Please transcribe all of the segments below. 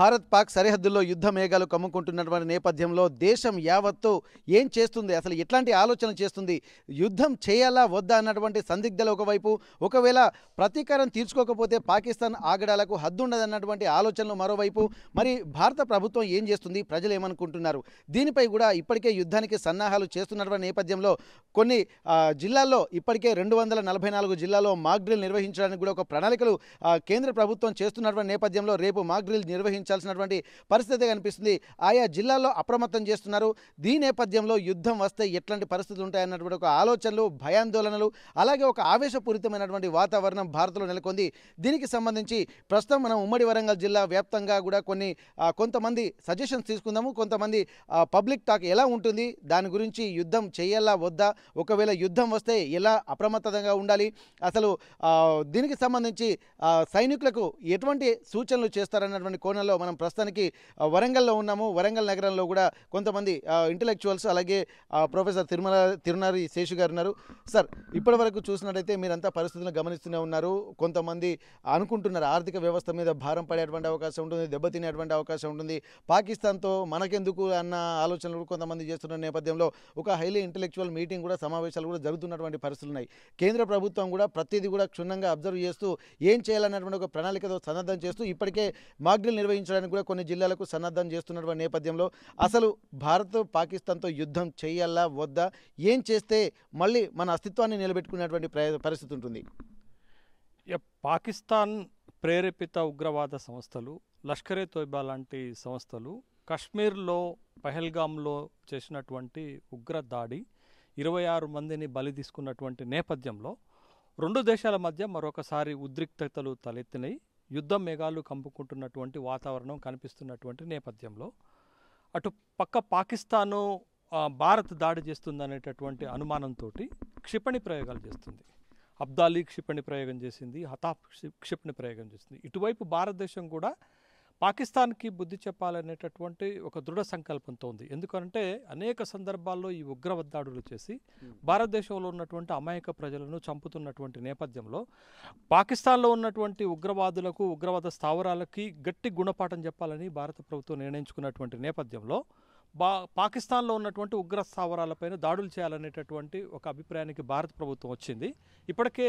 భారత్ పాక్ సరిహద్దుల్లో యుద్ధ మేఘాలు కమ్ముకుంటున్నటువంటి నేపథ్యంలో దేశం యావత్తు ఏం చేస్తుంది, అసలు ఎట్లాంటి ఆలోచన చేస్తుంది, యుద్ధం చేయాలా వద్దా అన్నటువంటి సందిగ్ధలు ఒకవైపు, ఒకవేళ ప్రతీకారం తీర్చుకోకపోతే పాకిస్తాన్ ఆగడాలకు హద్దు ఉండదన్నటువంటి ఆలోచనలు మరోవైపు. మరి భారత ప్రభుత్వం ఏం చేస్తుంది, ప్రజలు ఏమనుకుంటున్నారు, దీనిపై కూడా ఇప్పటికే యుద్ధానికి సన్నాహాలు చేస్తున్నటువంటి నేపథ్యంలో కొన్ని జిల్లాల్లో ఇప్పటికే 244 జిల్లాల్లో మాక్ డ్రిల్ నిర్వహించడానికి కూడా ఒక ప్రణాళికలు కేంద్ర ప్రభుత్వం చేస్తున్నటువంటి నేపథ్యంలో రేపు మాక్ డ్రిల్ నిర్వహించాల్సినటువంటి పరిస్థితి కనిపిస్తుంది. ఆయా జిల్లాల్లో అప్రమత్తం చేస్తున్నారు. దీని నేపథ్యంలో యుద్ధం వస్తే ఎట్లాంటి పరిస్థితులు ఉంటాయన్నటువంటి ఒక ఆలోచనలు, భయాందోళనలు, అలాగే ఒక ఆవేశపూరితమైనటువంటి వాతావరణం భారత్లో నెలకొంది. దీనికి సంబంధించి ప్రస్తుతం మనం ఉమ్మడి వరంగల్ జిల్లా వ్యాప్తంగా కూడా కొంతమంది సజెషన్స్ తీసుకుందాము. కొంతమంది పబ్లిక్ టాక్ ఎలా ఉంటుంది, దాని గురించి యుద్ధం చేయాలా వద్దా, ఒకవేళ యుద్ధం వస్తే ఎలా అప్రమత్తంగా ఉండాలి, అసలు దీనికి సంబంధించి సైనికులకు ఎటువంటి సూచనలు చేస్తారన్నటువంటి కోణంలో మనం ప్రస్తుతానికి వరంగల్లో ఉన్నాము. వరంగల్ నగరంలో కూడా కొంతమంది ఇంటలెక్చువల్స్, అలాగే ప్రొఫెసర్ తిరునారి శేషు గారు ఉన్నారు. సార్, ఇప్పటి వరకు చూసినట్టయితే మీరంతా పరిస్థితులను గమనిస్తూనే ఉన్నారు. కొంతమంది అనుకుంటున్నారు ఆర్థిక వ్యవస్థ మీద భారం పడేటువంటి అవకాశం ఉంటుంది, దెబ్బతినేటువంటి అవకాశం ఉంటుంది, పాకిస్తాన్తో మనకెందుకు అన్న ఆలోచనలు కొంతమంది చేస్తున్న నేపథ్యంలో ఒక హైలీ ఇంటలెక్చువల్ మీటింగ్ కూడా, సమావేశాలు కూడా జరుగుతున్నటువంటి పరిస్థితులు ఉన్నాయి. కేంద్ర ప్రభుత్వం కూడా ప్రతిదీ కూడా క్షుణ్ణంగా అబ్జర్వ్ చేస్తూ ఏం చేయాలన్నటువంటి ఒక ప్రణాళికతో సన్నద్ధం చేస్తూ ఇప్పటికే మాక్ డ్రిల్ నిర్వహించడానికి కూడా కొన్ని జిల్లాలకు సన్నద్ధం చేస్తున్నటువంటి నేపథ్యంలో అసలు భారత్ పాకిస్తాన్తో యుద్ధం చేయాలా వద్దా, ఏం చేస్తే మళ్ళీ మన అస్తిత్వాన్ని నిలబెట్టుకునేటువంటి పరిస్థితి ఉంటుంది? పాకిస్తాన్ ప్రేరేపిత ఉగ్రవాద సంస్థలు, లష్కరే తోయిబా లాంటి సంస్థలు కశ్మీర్లో పహల్గామ్లో చేసినటువంటి ఉగ్ర దాడి 26 మందిని బలి తీసుకున్నటువంటి నేపథ్యంలో రెండు దేశాల మధ్య మరొకసారి ఉద్రిక్తతలు తలెత్తినాయి. యుద్ధ మేఘాలు కంపుకుంటున్నటువంటి వాతావరణం కనిపిస్తున్నటువంటి నేపథ్యంలో అటు పక్క పాకిస్తాను భారత్ దాడి చేస్తుందనేటటువంటి అనుమానంతో క్షిపణి ప్రయోగాలు చేస్తుంది. అబ్దాలీ క్షిపణి ప్రయోగం చేసింది, హతాఫ్ క్షిపణి ప్రయోగం చేసింది. ఇటువైపు భారతదేశం కూడా పాకిస్తాన్కి బుద్ధి చెప్పాలనేటటువంటి ఒక దృఢ సంకల్పంతో ఉంది. ఎందుకంటే అనేక సందర్భాల్లో ఈ ఉగ్రవాదాడులు చేసి భారతదేశంలో ఉన్నటువంటి అమాయక ప్రజలను చంపుతున్నటువంటి నేపథ్యంలో పాకిస్తాన్లో ఉన్నటువంటి ఉగ్రవాదులకు, ఉగ్రవాద స్థావరాలకి గట్టి గుణపాఠం చెప్పాలని భారత ప్రభుత్వం నిర్ణయించుకున్నటువంటి నేపథ్యంలో పాకిస్తాన్లో ఉన్నటువంటి ఉగ్ర స్థావరాలపైన దాడులు చేయాలనేటటువంటి ఒక అభిప్రాయానికి భారత ప్రభుత్వం వచ్చింది. ఇప్పటికే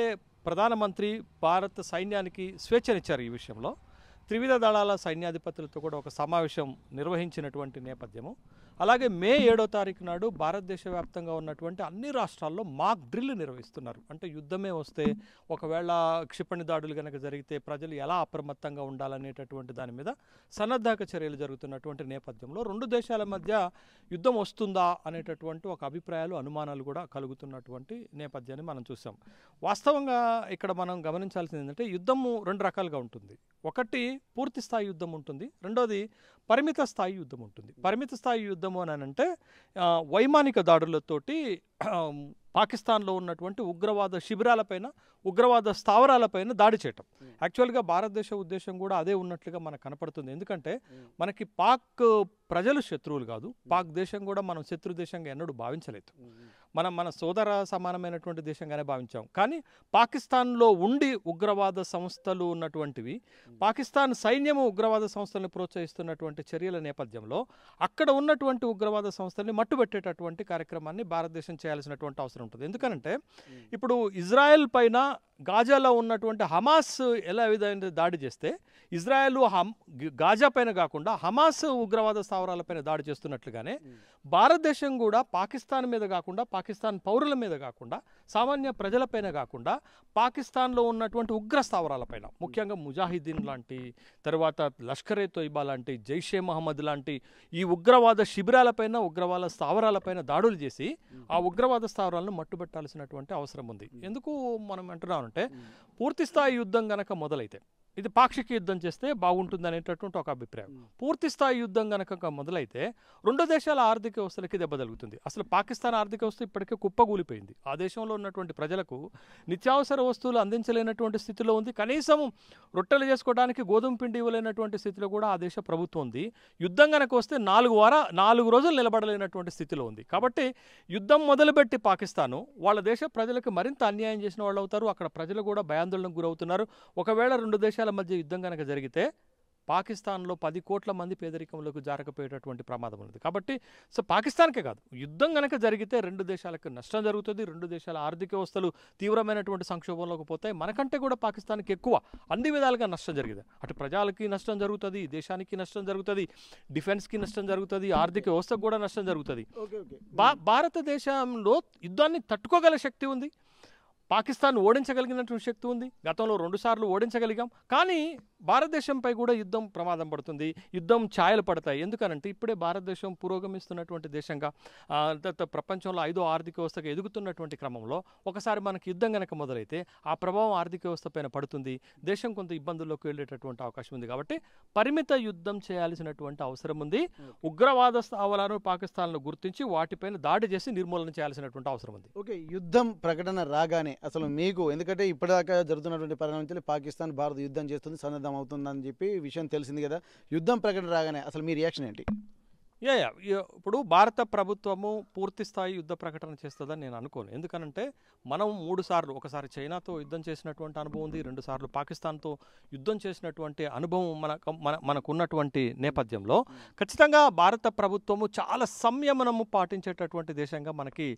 ప్రధానమంత్రి భారత సైన్యానికి స్వేచ్ఛనిచ్చారు ఈ విషయంలో. త్రివిధ దళాల సైన్యాధిపతులతో కూడా ఒక సమావేశం నిర్వహించినటువంటి నేపథ్యము. అలాగే మే 7వ తారీఖు నాడు భారతదేశ వ్యాప్తంగా ఉన్నటువంటి అన్ని రాష్ట్రాల్లో మాక్ డ్రిల్ నిర్వహిస్తున్నారు. అంటే యుద్ధమే వస్తే, ఒకవేళ క్షిపణి దాడులు కనుక జరిగితే ప్రజలు ఎలా అప్రమత్తంగా ఉండాలనేటటువంటి దాని మీద సన్నద్ధక చర్యలు జరుగుతున్నటువంటి నేపథ్యంలో రెండు దేశాల మధ్య యుద్ధం వస్తుందా అనేటటువంటి ఒక అభిప్రాయాలు, అనుమానాలు కూడా కలుగుతున్నటువంటి నేపథ్యాన్ని మనం చూసాం. వాస్తవంగా ఇక్కడ మనం గమనించాల్సింది ఏంటంటే యుద్ధము రెండు రకాలుగా ఉంటుంది. ఒకటి పూర్తి స్థాయి యుద్ధం ఉంటుంది, రెండోది పరిమిత స్థాయి యుద్ధం ఉంటుంది. పరిమిత స్థాయి యుద్ధము అని అంటే వైమానిక దాడులతోటి పాకిస్తాన్లో ఉన్నటువంటి ఉగ్రవాద శిబిరాలపైన, ఉగ్రవాద స్థావరాలపైన దాడి చేయటం. యాక్చువల్గా భారతదేశ ఉద్దేశం కూడా అదే ఉన్నట్లుగా మనకు కనపడుతుంది. ఎందుకంటే మనకి పాక్ ప్రజలు శత్రువులు కాదు, పాక్ దేశం కూడా మనం శత్రు దేశంగా ఎన్నడూ భావించలేదు. మన సోదర సమానమైనటువంటి దేశంగానే భావించాం. కానీ పాకిస్తాన్లో ఉండి ఉగ్రవాద సంస్థలు ఉన్నటువంటివి, పాకిస్తాన్ సైన్యము ఉగ్రవాద సంస్థలను ప్రోత్సహిస్తున్నటువంటి చర్యల నేపథ్యంలో అక్కడ ఉన్నటువంటి ఉగ్రవాద సంస్థల్ని మట్టుబెట్టేటటువంటి కార్యక్రమాన్ని భారతదేశం చేయాల్సినటువంటి అవసరం ఉంటుంది. ఎందుకంటే ఇప్పుడు ఇజ్రాయెల్ పైన గాజాలో ఉన్నటువంటి హమాస్ ఎలా విధంగా దాడి చేస్తే, ఇజ్రాయెల్ గాజా పైన కాకుండా హమాస్ ఉగ్రవాద స్థావరాలపైన దాడి చేస్తున్నట్లుగానే భారతదేశం కూడా పాకిస్తాన్ మీద కాకుండా, పాకిస్తాన్ పౌరుల మీద కాకుండా, సామాన్య ప్రజలపైన కాకుండా పాకిస్తాన్లో ఉన్నటువంటి ఉగ్ర స్థావరాలపైన, ముఖ్యంగా ముజాహిద్దీన్ లాంటి, తర్వాత లష్కరే తోయిబా లాంటి, జైషే మహమ్మద్ లాంటి ఈ ఉగ్రవాద శిబిరాలపైన, ఉగ్రవాద స్థావరాలపైన దాడులు చేసి ఆ ఉగ్రవాద స్థావరాలను మట్టుబెట్టాల్సినటువంటి అవసరం ఉంది. ఎందుకు మనం అంటున్నామంటే, పూర్తి స్థాయి యుద్ధం గనక మొదలైతే, ఇది పాక్షిక యుద్ధం చేస్తే బాగుంటుంది అనేటటువంటి ఒక అభిప్రాయం. పూర్తి స్థాయి యుద్ధం గనక మొదలైతే రెండు దేశాల ఆర్థిక వ్యవస్థలకి దెబ్బ తగులుతుంది. అసలు పాకిస్తాన్ ఆర్థిక వ్యవస్థ ఇప్పటికే కుప్పగూలిపోయింది. ఆ దేశంలో ఉన్నటువంటి ప్రజలకు నిత్యావసర వస్తువులు అందించలేనటువంటి స్థితిలో ఉంది. కనీసం రొట్టెలు చేసుకోవడానికి గోధుమ పిండి ఇవ్వలేనటువంటి స్థితిలో కూడా ఆ దేశ ప్రభుత్వం ఉంది. యుద్ధం కనుక వస్తే 4 రోజులు నిలబడలేనటువంటి స్థితిలో ఉంది. కాబట్టి యుద్ధం మొదలుపెట్టి పాకిస్తాను వాళ్ళ దేశ ప్రజలకు మరింత అన్యాయం చేసిన వాళ్ళు అవుతారు. అక్కడ ప్రజలు కూడా భయాందోళనకు గురవుతున్నారు. ఒకవేళ రెండు దేశాల మధ్య యుద్ధం కనుక జరిగితే పాకిస్తాన్లో 10 కోట్ల మంది పేదరికంలోకి జారకపోయేటటువంటి ప్రమాదం ఉన్నది. కాబట్టి సో పాకిస్తాన్కే కాదు, యుద్ధం కనుక జరిగితే 2 దేశాలకు నష్టం జరుగుతుంది. 2 దేశాల ఆర్థిక వ్యవస్థలు తీవ్రమైనటువంటి సంక్షోభంలోకి పోతాయి. మనకంటే కూడా పాకిస్తాన్కి ఎక్కువ అన్ని విధాలుగా నష్టం జరిగింది. అటు ప్రజలకి నష్టం జరుగుతుంది, దేశానికి నష్టం జరుగుతుంది, డిఫెన్స్కి నష్టం జరుగుతుంది, ఆర్థిక వ్యవస్థకు కూడా నష్టం జరుగుతుంది. భారతదేశంలో యుద్ధాన్ని తట్టుకోగల శక్తి ఉంది, పాకిస్తాన్ ఓడించగలిగినటువంటి శక్తి ఉంది. గతంలో 2 సార్లు ఓడించగలిగాం. కానీ భారతదేశంపై కూడా యుద్ధం ప్రమాదం పడుతుంది, యుద్ధం ఛాయలు పడతాయి. ఎందుకనంటే ఇప్పుడే భారతదేశం పురోగమిస్తున్నటువంటి దేశంగా, ప్రపంచంలో 5వ ఆర్థిక వ్యవస్థగా ఎదుగుతున్నటువంటి క్రమంలో ఒకసారి మనకి యుద్ధం కనుక మొదలైతే ఆ ప్రభావం ఆర్థిక వ్యవస్థ పైన పడుతుంది, దేశం కొంత ఇబ్బందుల్లోకి వెళ్ళేటటువంటి అవకాశం ఉంది. కాబట్టి పరిమిత యుద్ధం చేయాల్సినటువంటి అవసరం ఉంది. ఉగ్రవాద స్థావరాలను పాకిస్తాన్లో గుర్తించి వాటిపైన దాడి చేసి నిర్మూలన చేయాల్సినటువంటి అవసరం ఉంది. ఓకే, యుద్ధం ప్రకటన రాగానే అసలు మీకు, ఎందుకంటే ఇప్పటిదాకా జరుగుతున్నటువంటి పరిణామాలు పాకిస్తాన్ భారత్ యుద్ధం చేస్తుంది, సన్నద్ధం అవుతుందని చెప్పి విషయం తెలిసింది కదా, యుద్ధం ప్రకటన రాగానే అసలు మీ రియాక్షన్ ఏంటి? ఇప్పుడు భారత ప్రభుత్వము పూర్తి స్థాయి యుద్ధ ప్రకటన చేస్తుందని నేను అనుకోను. ఎందుకనంటే మనం 3 సార్లు, ఒకసారి చైనాతో యుద్ధం చేసినటువంటి అనుభవం ఉంది, 2 సార్లు పాకిస్తాన్తో యుద్ధం చేసినటువంటి అనుభవం మనకున్నటువంటి నేపథ్యంలో ఖచ్చితంగా భారత ప్రభుత్వము చాలా సంయమనము పాటించేటటువంటి దేశంగా మనకి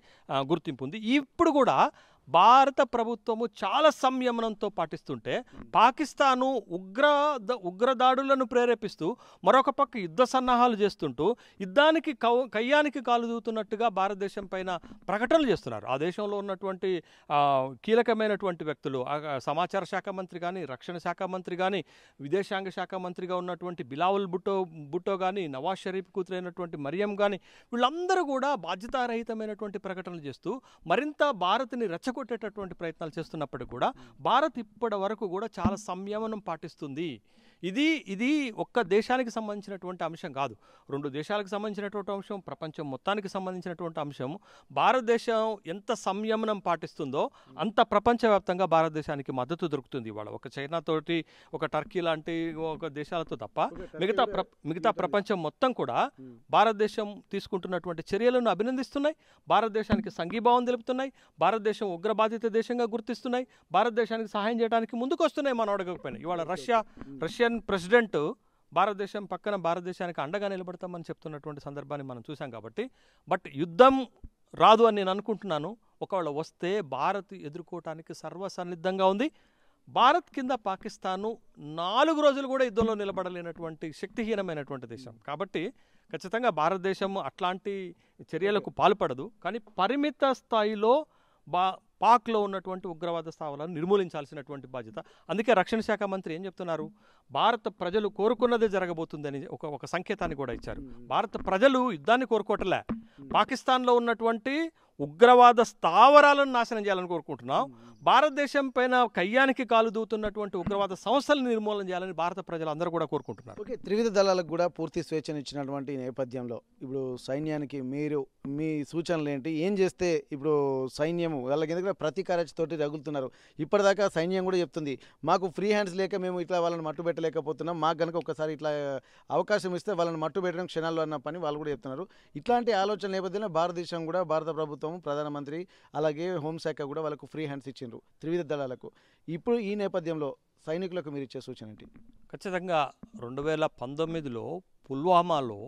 గుర్తింపు ఉంది. ఇప్పుడు కూడా భారత ప్రభుత్వము చాలా సంయమనంతో పాటిస్తుంటే పాకిస్తాను ఉగ్రదాడులను ప్రేరేపిస్తూ మరొక పక్క యుద్ధ సన్నాహాలు చేస్తుంటూ యుద్ధానికి కయ్యానికి కాలు దూతున్నట్టుగా భారతదేశం పైన ప్రకటనలు చేస్తున్నారు. ఆ దేశంలో ఉన్నటువంటి కీలకమైనటువంటి వ్యక్తులు, సమాచార శాఖ మంత్రి కానీ, రక్షణ శాఖ మంత్రి కానీ, విదేశాంగ శాఖ మంత్రిగా ఉన్నటువంటి బిలావల్ భుట్టో కానీ, నవాజ్ షరీఫ్ కూతురైనటువంటి మరియం కానీ, వీళ్ళందరూ కూడా బాధ్యతారహితమైనటువంటి ప్రకటనలు చేస్తూ మరింత భారత్ని కొట్టేటటువంటి ప్రయత్నాలు చేస్తున్నప్పటికీ కూడా భారత్ ఇప్పటి వరకు కూడా చాలా సంయమనం పాటిస్తుంది. ఇది ఒక్క దేశానికి సంబంధించినటువంటి అంశం కాదు, 2 దేశాలకు సంబంధించినటువంటి అంశం, ప్రపంచం మొత్తానికి సంబంధించినటువంటి అంశం. భారతదేశం ఎంత సంయమనం పాటిస్తుందో అంత ప్రపంచవ్యాప్తంగా భారతదేశానికి మద్దతు దొరుకుతుంది. ఇవాళ ఒక చైనాతోటి, ఒక టర్కీ లాంటి ఒక దేశాలతో తప్ప మిగతా ప్రపంచం మొత్తం కూడా భారతదేశం తీసుకుంటున్నటువంటి చర్యలను అభినందిస్తున్నాయి, భారతదేశానికి సంఘీభావం తెలుపుతున్నాయి, భారతదేశం ఉగ్రబాధిత దేశంగా గుర్తిస్తున్నాయి, భారతదేశానికి సహాయం చేయడానికి ముందుకు వస్తున్నాయి. మనం అడగకపోయినా ఇవాళ రష్యన్ ప్రెసిడెంట్ భారతదేశం పక్కన భారతదేశానికి అండగా నిలబడతామని చెప్తున్నటువంటి సందర్భాన్ని మనం చూసాం. కాబట్టి బట్ యుద్ధం రాదు అని నేను అనుకుంటున్నాను. ఒకవేళ వస్తే భారత్ ఎదుర్కోవటానికి సర్వసన్నిద్ధంగా ఉంది. భారత్ కింద పాకిస్తాను 4 రోజులు కూడా యుద్ధంలో నిలబడలేనటువంటి శక్తిహీనమైనటువంటి దేశం. కాబట్టి ఖచ్చితంగా భారతదేశం అట్లాంటి చర్యలకు పాల్పడదు. కానీ పరిమిత స్థాయిలో పాక్లో ఉన్నటువంటి ఉగ్రవాద స్థావరాలను నిర్మూలించాల్సినటువంటి బాధ్యత. అందుకే రక్షణ శాఖ మంత్రి ఏం చెప్తున్నారు, భారత ప్రజలు కోరుకున్నదే జరగబోతుందని ఒక సంకేతాన్ని కూడా ఇచ్చారు. భారత ప్రజలు యుద్ధాన్ని కోరుకోవట్లే, పాకిస్తాన్లో ఉన్నటువంటి ఉగ్రవాద స్థావరాలను నాశనం చేయాలని కోరుకుంటున్నాం. భారతదేశం పైన కయ్యానికి కాలు దూతున్నటువంటి ఉగ్రవాద సంస్థలను నిర్మూలన చేయాలని భారత ప్రజలందరూ కూడా కోరుకుంటున్నారు. ఓకే, త్రివిధ దళాలకు కూడా పూర్తి స్వేచ్ఛనిచ్చినటువంటి నేపథ్యంలో ఇప్పుడు సైన్యానికి మీరు మీ సూచనలు ఏంటి? ఏం చేస్తే ఇప్పుడు సైన్యం వాళ్ళకి, ఎందుకంటే ప్రతీకారతోటి రగులుతున్నారు. ఇప్పటిదాకా సైన్యం కూడా చెప్తుంది, మాకు ఫ్రీ హ్యాండ్స్ లేక మేము ఇట్లా వాళ్ళని మట్టు పెట్టలేకపోతున్నాం, మాకు కనుక ఒకసారి ఇట్లా అవకాశం ఇస్తే వాళ్ళని మట్టు పెట్టడం క్షణాల్లో అన్న పని వాళ్ళు కూడా చెప్తున్నారు. ఇట్లాంటి ఆలోచన నేపథ్యంలో భారతదేశం కూడా, భారత ప్రభుత్వం, ప్రధానమంత్రి అలాగే హోంశాఖ కూడా వాళ్ళకు ఫ్రీ హ్యాండ్స్ ఇచ్చిండ్రు త్రివిధ దళాలకు. ఇప్పుడు ఈ నేపథ్యంలో సైనికులకు మీరు ఇచ్చే సూచన ఏంటి? ఖచ్చితంగా 2019లో పుల్వామాలో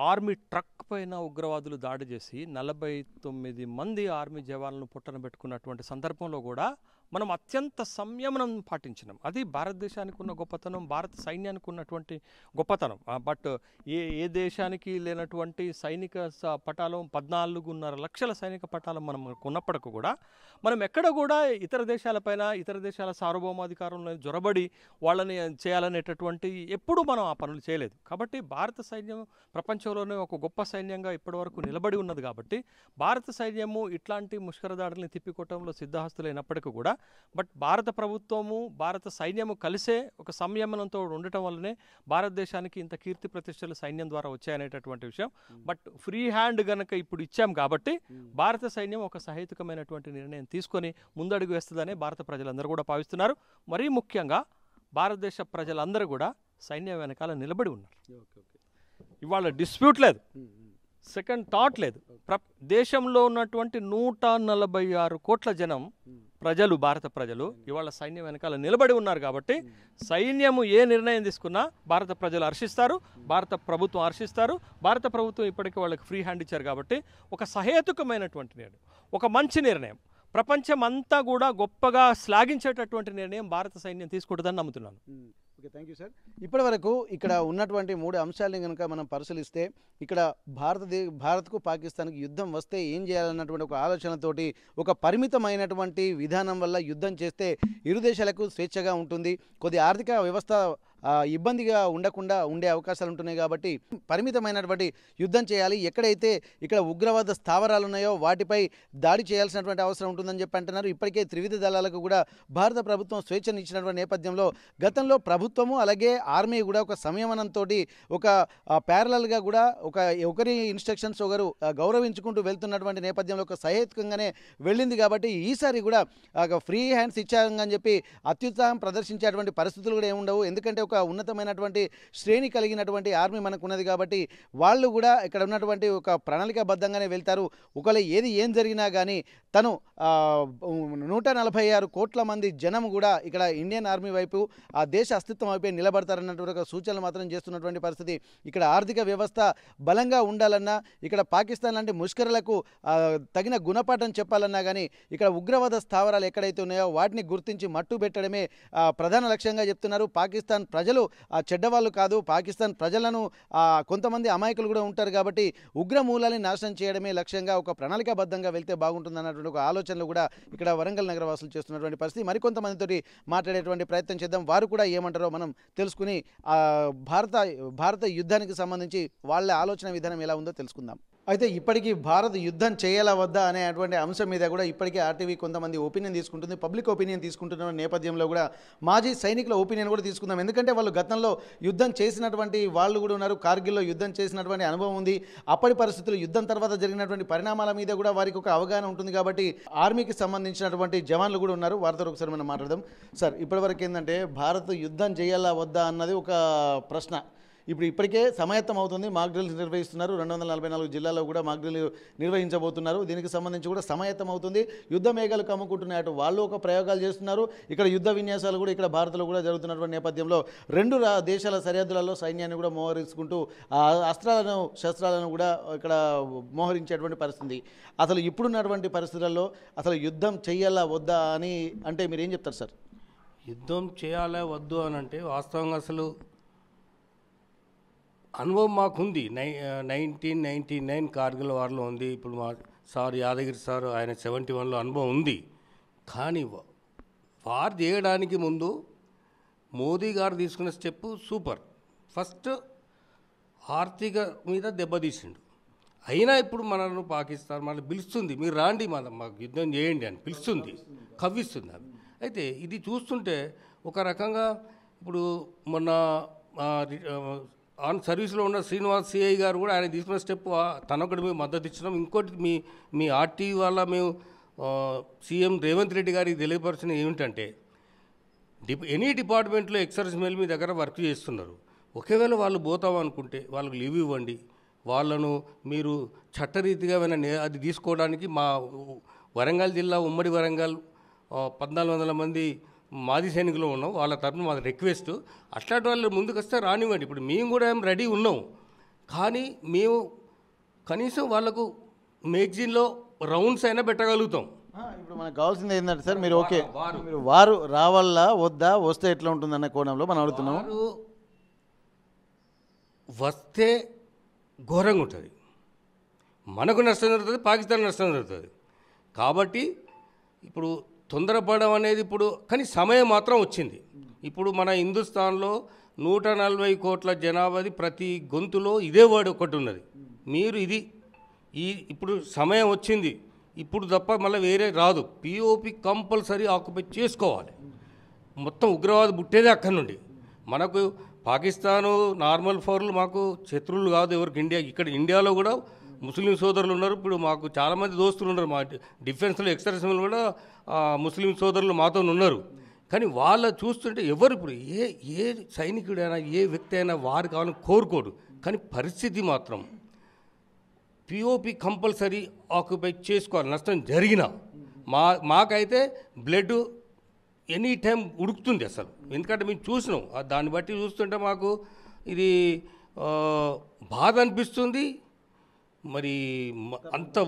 ఆర్మీ ట్రక్ పైన ఉగ్రవాదులు దాడి చేసి 49 మంది ఆర్మీ జవాన్లను పుట్టన పెట్టుకున్నటువంటి సందర్భంలో కూడా మనం అత్యంత సంయమనం పాటించినాం. అది భారతదేశానికి ఉన్న గొప్పతనం, భారత సైన్యానికి ఉన్నటువంటి గొప్పతనం. బట్ ఏ దేశానికి లేనటువంటి సైనిక పటాలం, 14.5 లక్షల సైనిక పటాలం మనం ఉన్నప్పటికీ కూడా మనం ఎక్కడ కూడా ఇతర దేశాలపైన, ఇతర దేశాల సార్వభౌమాధికారంలో జొరబడి వాళ్ళని చేయాలనేటటువంటి ఎప్పుడూ మనం ఆ పనులు చేయలేదు. కాబట్టి భారత సైన్యం ప్రపంచంలోనే ఒక గొప్ప సైన్యంగా ఇప్పటివరకు నిలబడి ఉన్నది. కాబట్టి భారత సైన్యము ఇట్లాంటి ముష్కరదాడుల్ని తిప్పికొట్టడంలో సిద్ధహస్తులైనప్పటికీ కూడా బట్ భారత ప్రభుత్వము, భారత సైన్యము కలిసే ఒక సంయమనంతో ఉండటం వల్లనే భారతదేశానికి ఇంత కీర్తి ప్రతిష్టలు సైన్యం ద్వారా వచ్చాయనేటటువంటి విషయం. బట్ ఫ్రీ హ్యాండ్ గనక ఇప్పుడు ఇచ్చాం కాబట్టి భారత సైన్యం ఒక సహేతుకమైనటువంటి నిర్ణయం తీసుకొని ముందడుగు వేస్తుందనే భారత ప్రజలందరూ కూడా భావిస్తున్నారు. మరీ ముఖ్యంగా భారతదేశ ప్రజలందరూ కూడా సైన్యం వెనకాల నిలబడి ఉన్నారు. ఇవాళ డిస్ప్యూట్ లేదు, సెకండ్ థాట్ లేదు. దేశంలో ఉన్నటువంటి 146 కోట్ల జనం ప్రజలు, భారత ప్రజలు ఇవాళ సైన్యం వెనకాల నిలబడి ఉన్నారు కాబట్టి సైన్యము ఏ నిర్ణయం తీసుకున్నా భారత ప్రజలు హర్షిస్తారు, భారత ప్రభుత్వం హర్షిస్తారు. భారత ప్రభుత్వం ఇప్పటికీ వాళ్ళకి ఫ్రీ హ్యాండ్ ఇచ్చారు కాబట్టి ఒక సహేతుకమైనటువంటి నిర్ణయం, ఒక మంచి నిర్ణయం, ప్రపంచం అంతా కూడా గొప్పగా శ్లాఘించేటటువంటి నిర్ణయం భారత సైన్యం తీసుకుంటుందని నమ్ముతున్నాను. Okay, thank you sir. ఇప్పటి వరకు ఇక్కడ ఉన్నటువంటి 3 అంశాలని కనుక మనం పరిశీలిస్తే ఇక్కడ భారత్కు పాకిస్తాన్కి యుద్ధం వస్తే ఏం చేయాలన్నటువంటి ఒక ఆలోచనతోటి ఒక పరిమితమైనటువంటి విధానం వల్ల యుద్ధం చేస్తే ఇరు దేశాలకు స్వేచ్ఛగా ఉంటుంది, కొద్ది ఆర్థిక వ్యవస్థ ఇబ్బందిగా ఉండకుండా ఉండే అవకాశాలు ఉంటున్నాయి కాబట్టి పరిమితమైనటువంటి యుద్ధం చేయాలి, ఎక్కడైతే ఇక్కడ ఉగ్రవాద స్థావరాలు ఉన్నాయో వాటిపై దాడి చేయాల్సినటువంటి అవసరం ఉంటుందని చెప్పి అంటున్నారు. ఇప్పటికే త్రివిధ దళాలకు కూడా భారత ప్రభుత్వం స్వేచ్ఛను ఇచ్చినటువంటి నేపథ్యంలో గతంలో ప్రభుత్వము అలాగే ఆర్మీ కూడా ఒక సంయమనంతో ఒక ప్యారలల్గా కూడా ఒకరి ఇన్స్ట్రక్షన్స్ ఒకరు గౌరవించుకుంటూ వెళ్తున్నటువంటి నేపథ్యంలో ఒక సహేతుకంగానే వెళ్ళింది కాబట్టి ఈసారి కూడా ఫ్రీ హ్యాండ్స్ ఇచ్చారని చెప్పి అత్యుత్సాహం ప్రదర్శించేటువంటి పరిస్థితులు కూడా ఏముండవు. ఎందుకంటే ఒక ఉన్నతమైనటువంటి శ్రేణి కలిగినటువంటి ఆర్మీ మనకు ఉన్నది కాబట్టి వాళ్ళు కూడా ఇక్కడ ఉన్నటువంటి ఒక ప్రణాళికాబద్ధంగానే వెళ్తారు. ఒకవేళ ఏం జరిగినా కానీ తను 146 కోట్ల మంది జనం కూడా ఇక్కడ ఇండియన్ ఆర్మీ వైపు ఆ దేశ అస్తిత్వం వైపే నిలబడతారన్నటువంటి ఒక సూచనలు మాత్రం చేస్తున్నటువంటి పరిస్థితి. ఇక్కడ ఆర్థిక వ్యవస్థ బలంగా ఉండాలన్నా, ఇక్కడ పాకిస్తాన్ లాంటి ముష్కరులకు తగిన గుణపాఠం చెప్పాలన్నా కానీ ఇక్కడ ఉగ్రవాద స్థావరాలు ఎక్కడైతే ఉన్నాయో వాటిని గుర్తించి మట్టు పెట్టడమే ప్రధాన లక్ష్యంగా చెప్తున్నారు. పాకిస్తాన్ ప్రజలు చెడ్డవాళ్ళు కాదు, పాకిస్తాన్ ప్రజలను కొంతమంది అమాయకులు కూడా ఉంటారు కాబట్టి ఉగ్ర మూలాన్ని నాశనం చేయడమే లక్ష్యంగా ఒక ప్రణాళికాబద్ధంగా వెళ్తే బాగుంటుంది అన్నటువంటి ఒక ఆలోచనలు కూడా ఇక్కడ వరంగల్ నగర వాసులు చేస్తున్నటువంటి పరిస్థితి. మరికొంతమందితోటి మాట్లాడేటువంటి ప్రయత్నం చేద్దాం, వారు కూడా ఏమంటారో మనం తెలుసుకుని భారత యుద్ధానికి సంబంధించి వాళ్ళ ఆలోచన విధానం ఎలా ఉందో తెలుసుకుందాం. అయితే ఇప్పటికీ భారత్ యుద్ధం చేయాలా వద్దా అనేటువంటి అంశం మీద కూడా ఇప్పటికీ ఆర్టీవీ కొంతమంది ఒపీనియన్ తీసుకుంటుంది, పబ్లిక్ ఒపీనియన్ తీసుకుంటున్న నేపథ్యంలో కూడా మాజీ సైనికుల ఒపీనియన్ కూడా తీసుకుందాం. ఎందుకంటే వాళ్ళు గతంలో యుద్ధం చేసినటువంటి వాళ్ళు కూడా ఉన్నారు, కార్గిల్లో యుద్ధం చేసినటువంటి అనుభవం ఉంది, అప్పటి పరిస్థితులు యుద్ధం తర్వాత జరిగినటువంటి పరిణామాల మీద కూడా వారికి ఒక అవగాహన ఉంటుంది కాబట్టి ఆర్మీకి సంబంధించినటువంటి జవాన్లు కూడా ఉన్నారు, వారితో ఒకసారి మనం మాట్లాడదాం. సార్, ఇప్పటివరకు ఏంటంటే భారత్ యుద్ధం చేయాలా వద్దా అన్నది ఒక ప్రశ్న. ఇప్పటికే సమాయత్తం అవుతుంది, మాక్ డ్రిల్స్ నిర్వహిస్తున్నారు, 244 జిల్లాల్లో కూడా మాక్ డ్రిల్ నిర్వహించబోతున్నారు. దీనికి సంబంధించి కూడా సమాయత్తం అవుతుంది. యుద్ధ మేఘాలు కమ్ముకుంటున్నాయి, అటు వాళ్ళు ఒక ప్రయోగాలు చేస్తున్నారు, ఇక్కడ యుద్ధ విన్యాసాలు కూడా ఇక్కడ భారత్లో కూడా జరుగుతున్నటువంటి నేపథ్యంలో రెండు దేశాల సరిహద్దులలో సైన్యాన్ని కూడా మోహరించుకుంటూ శస్త్రాలను కూడా ఇక్కడ మోహరించేటువంటి పరిస్థితి. అసలు ఇప్పుడున్నటువంటి పరిస్థితుల్లో అసలు యుద్ధం చేయాలా వద్దా అని అంటే మీరు ఏం చెప్తారు సార్? యుద్ధం చేయాలా వద్దు అని అంటే వాస్తవంగా అసలు అనుభవం మాకుంది. 1999 కార్గిల్ వార్లో ఉంది. ఇప్పుడు మా సార్ యాదగిరి సార్ ఆయన 71లో అనుభవం ఉంది. కానీ వార్ చేయడానికి ముందు మోదీ గారు తీసుకున్న స్టెప్ సూపర్. ఫస్ట్ ఆర్థిక మీద దెబ్బతీసిండు. అయినా ఇప్పుడు మనల్ని పాకిస్తాన్ మనల్ని పిలుస్తుంది, మీరు రాండి మాకు యుద్ధం చేయండి అని పిలుస్తుంది, కవ్విస్తుంది. అది అయితే ఇది చూస్తుంటే ఒక రకంగా ఇప్పుడు మొన్న ఆన్ సర్వీస్లో ఉన్న శ్రీనివాస్ సిఐ గారు కూడా ఆయన తీసుకున్న స్టెప్ తనొకటి మేము మద్దతు ఇచ్చినాం. ఇంకోటి మీ ఆర్టీవీ వల్ల మేము సీఎం రేవంత్ రెడ్డి గారికి తెలియపరిచిన ఏమిటంటే ఎనీ డిపార్ట్మెంట్లో ఎక్సర్స్ మెయిల్ మీ దగ్గర వర్క్ చేస్తున్నారు, ఒకవేళ వాళ్ళు పోతామనుకుంటే వాళ్ళకి లీవ్ ఇవ్వండి, వాళ్ళను మీరు చట్టరీతిగా అది తీసుకోవడానికి మా వరంగల్ జిల్లా ఉమ్మడి వరంగల్ 1400 మంది మాజీ సైనికులు ఉన్నాం, వాళ్ళ తరఫున మా రిక్వెస్ట్, అట్లాంటి వాళ్ళు ముందుకు వస్తే రానివ్వండి. ఇప్పుడు మేము కూడా రెడీ ఉన్నాం, కానీ మేము కనీసం వాళ్ళకు మ్యాగజైన్లో రౌండ్స్ అయినా పెట్టగలుగుతాం. ఇప్పుడు మనకు కావాల్సింది ఏంటంటే సార్, మీరు ఓకే మీరు వారు రావాలా వద్దా, వస్తే ఎట్లా ఉంటుందన్న కోణంలో మనం అడుగుతున్నాం. వస్తే ఘోరంగా ఉంటుంది, మనకు నష్టం జరుగుతుంది, పాకిస్తాన్ నష్టం జరుగుతుంది. కాబట్టి ఇప్పుడు తొందరపడడం అనేది ఇప్పుడు కానీ సమయం మాత్రం వచ్చింది. ఇప్పుడు మన హిందుస్థాన్లో 140 కోట్ల జనాభాది ప్రతి గొంతులో ఇదే వర్డ్ ఒకటి ఉన్నది, మీరు ఇప్పుడు సమయం వచ్చింది, ఇప్పుడు తప్ప మళ్ళీ వేరే రాదు. పిఓపి కంపల్సరీ ఆక్యుపై చేసుకోవాలి. మొత్తం ఉగ్రవాద పుట్టేదే అక్కడి నుండి. మనకు పాకిస్తాను నార్మల్ పౌరులు మాకు శత్రువులు కాదు ఎవరికి. ఇక్కడ ఇండియాలో కూడా ముస్లిం సోదరులు ఉన్నారు. ఇప్పుడు మాకు చాలామంది దోస్తులు ఉన్నారు, మా డిఫెన్స్లో ఎక్సర్సైజ్లో కూడా ముస్లిం సోదరులు మాతో ఉన్నారు. కానీ వాళ్ళ చూస్తుంటే ఎవరు ఇప్పుడు ఏ సైనికుడైనా ఏ వ్యక్తి అయినా వారు కావాలని కోరుకోడు. కానీ పరిస్థితి మాత్రం పిఓపి కంపల్సరీ ఆక్యుపై చేసుకోవాలి, నష్టం జరిగినా. మాకైతే బ్లడ్ ఎనీ టైం ఉడుకుతుంది అసలు. ఎందుకంటే మేము చూసినాం, దాన్ని బట్టి చూస్తుంటే మాకు ఇది బాధ అనిపిస్తుంది. మరి అంత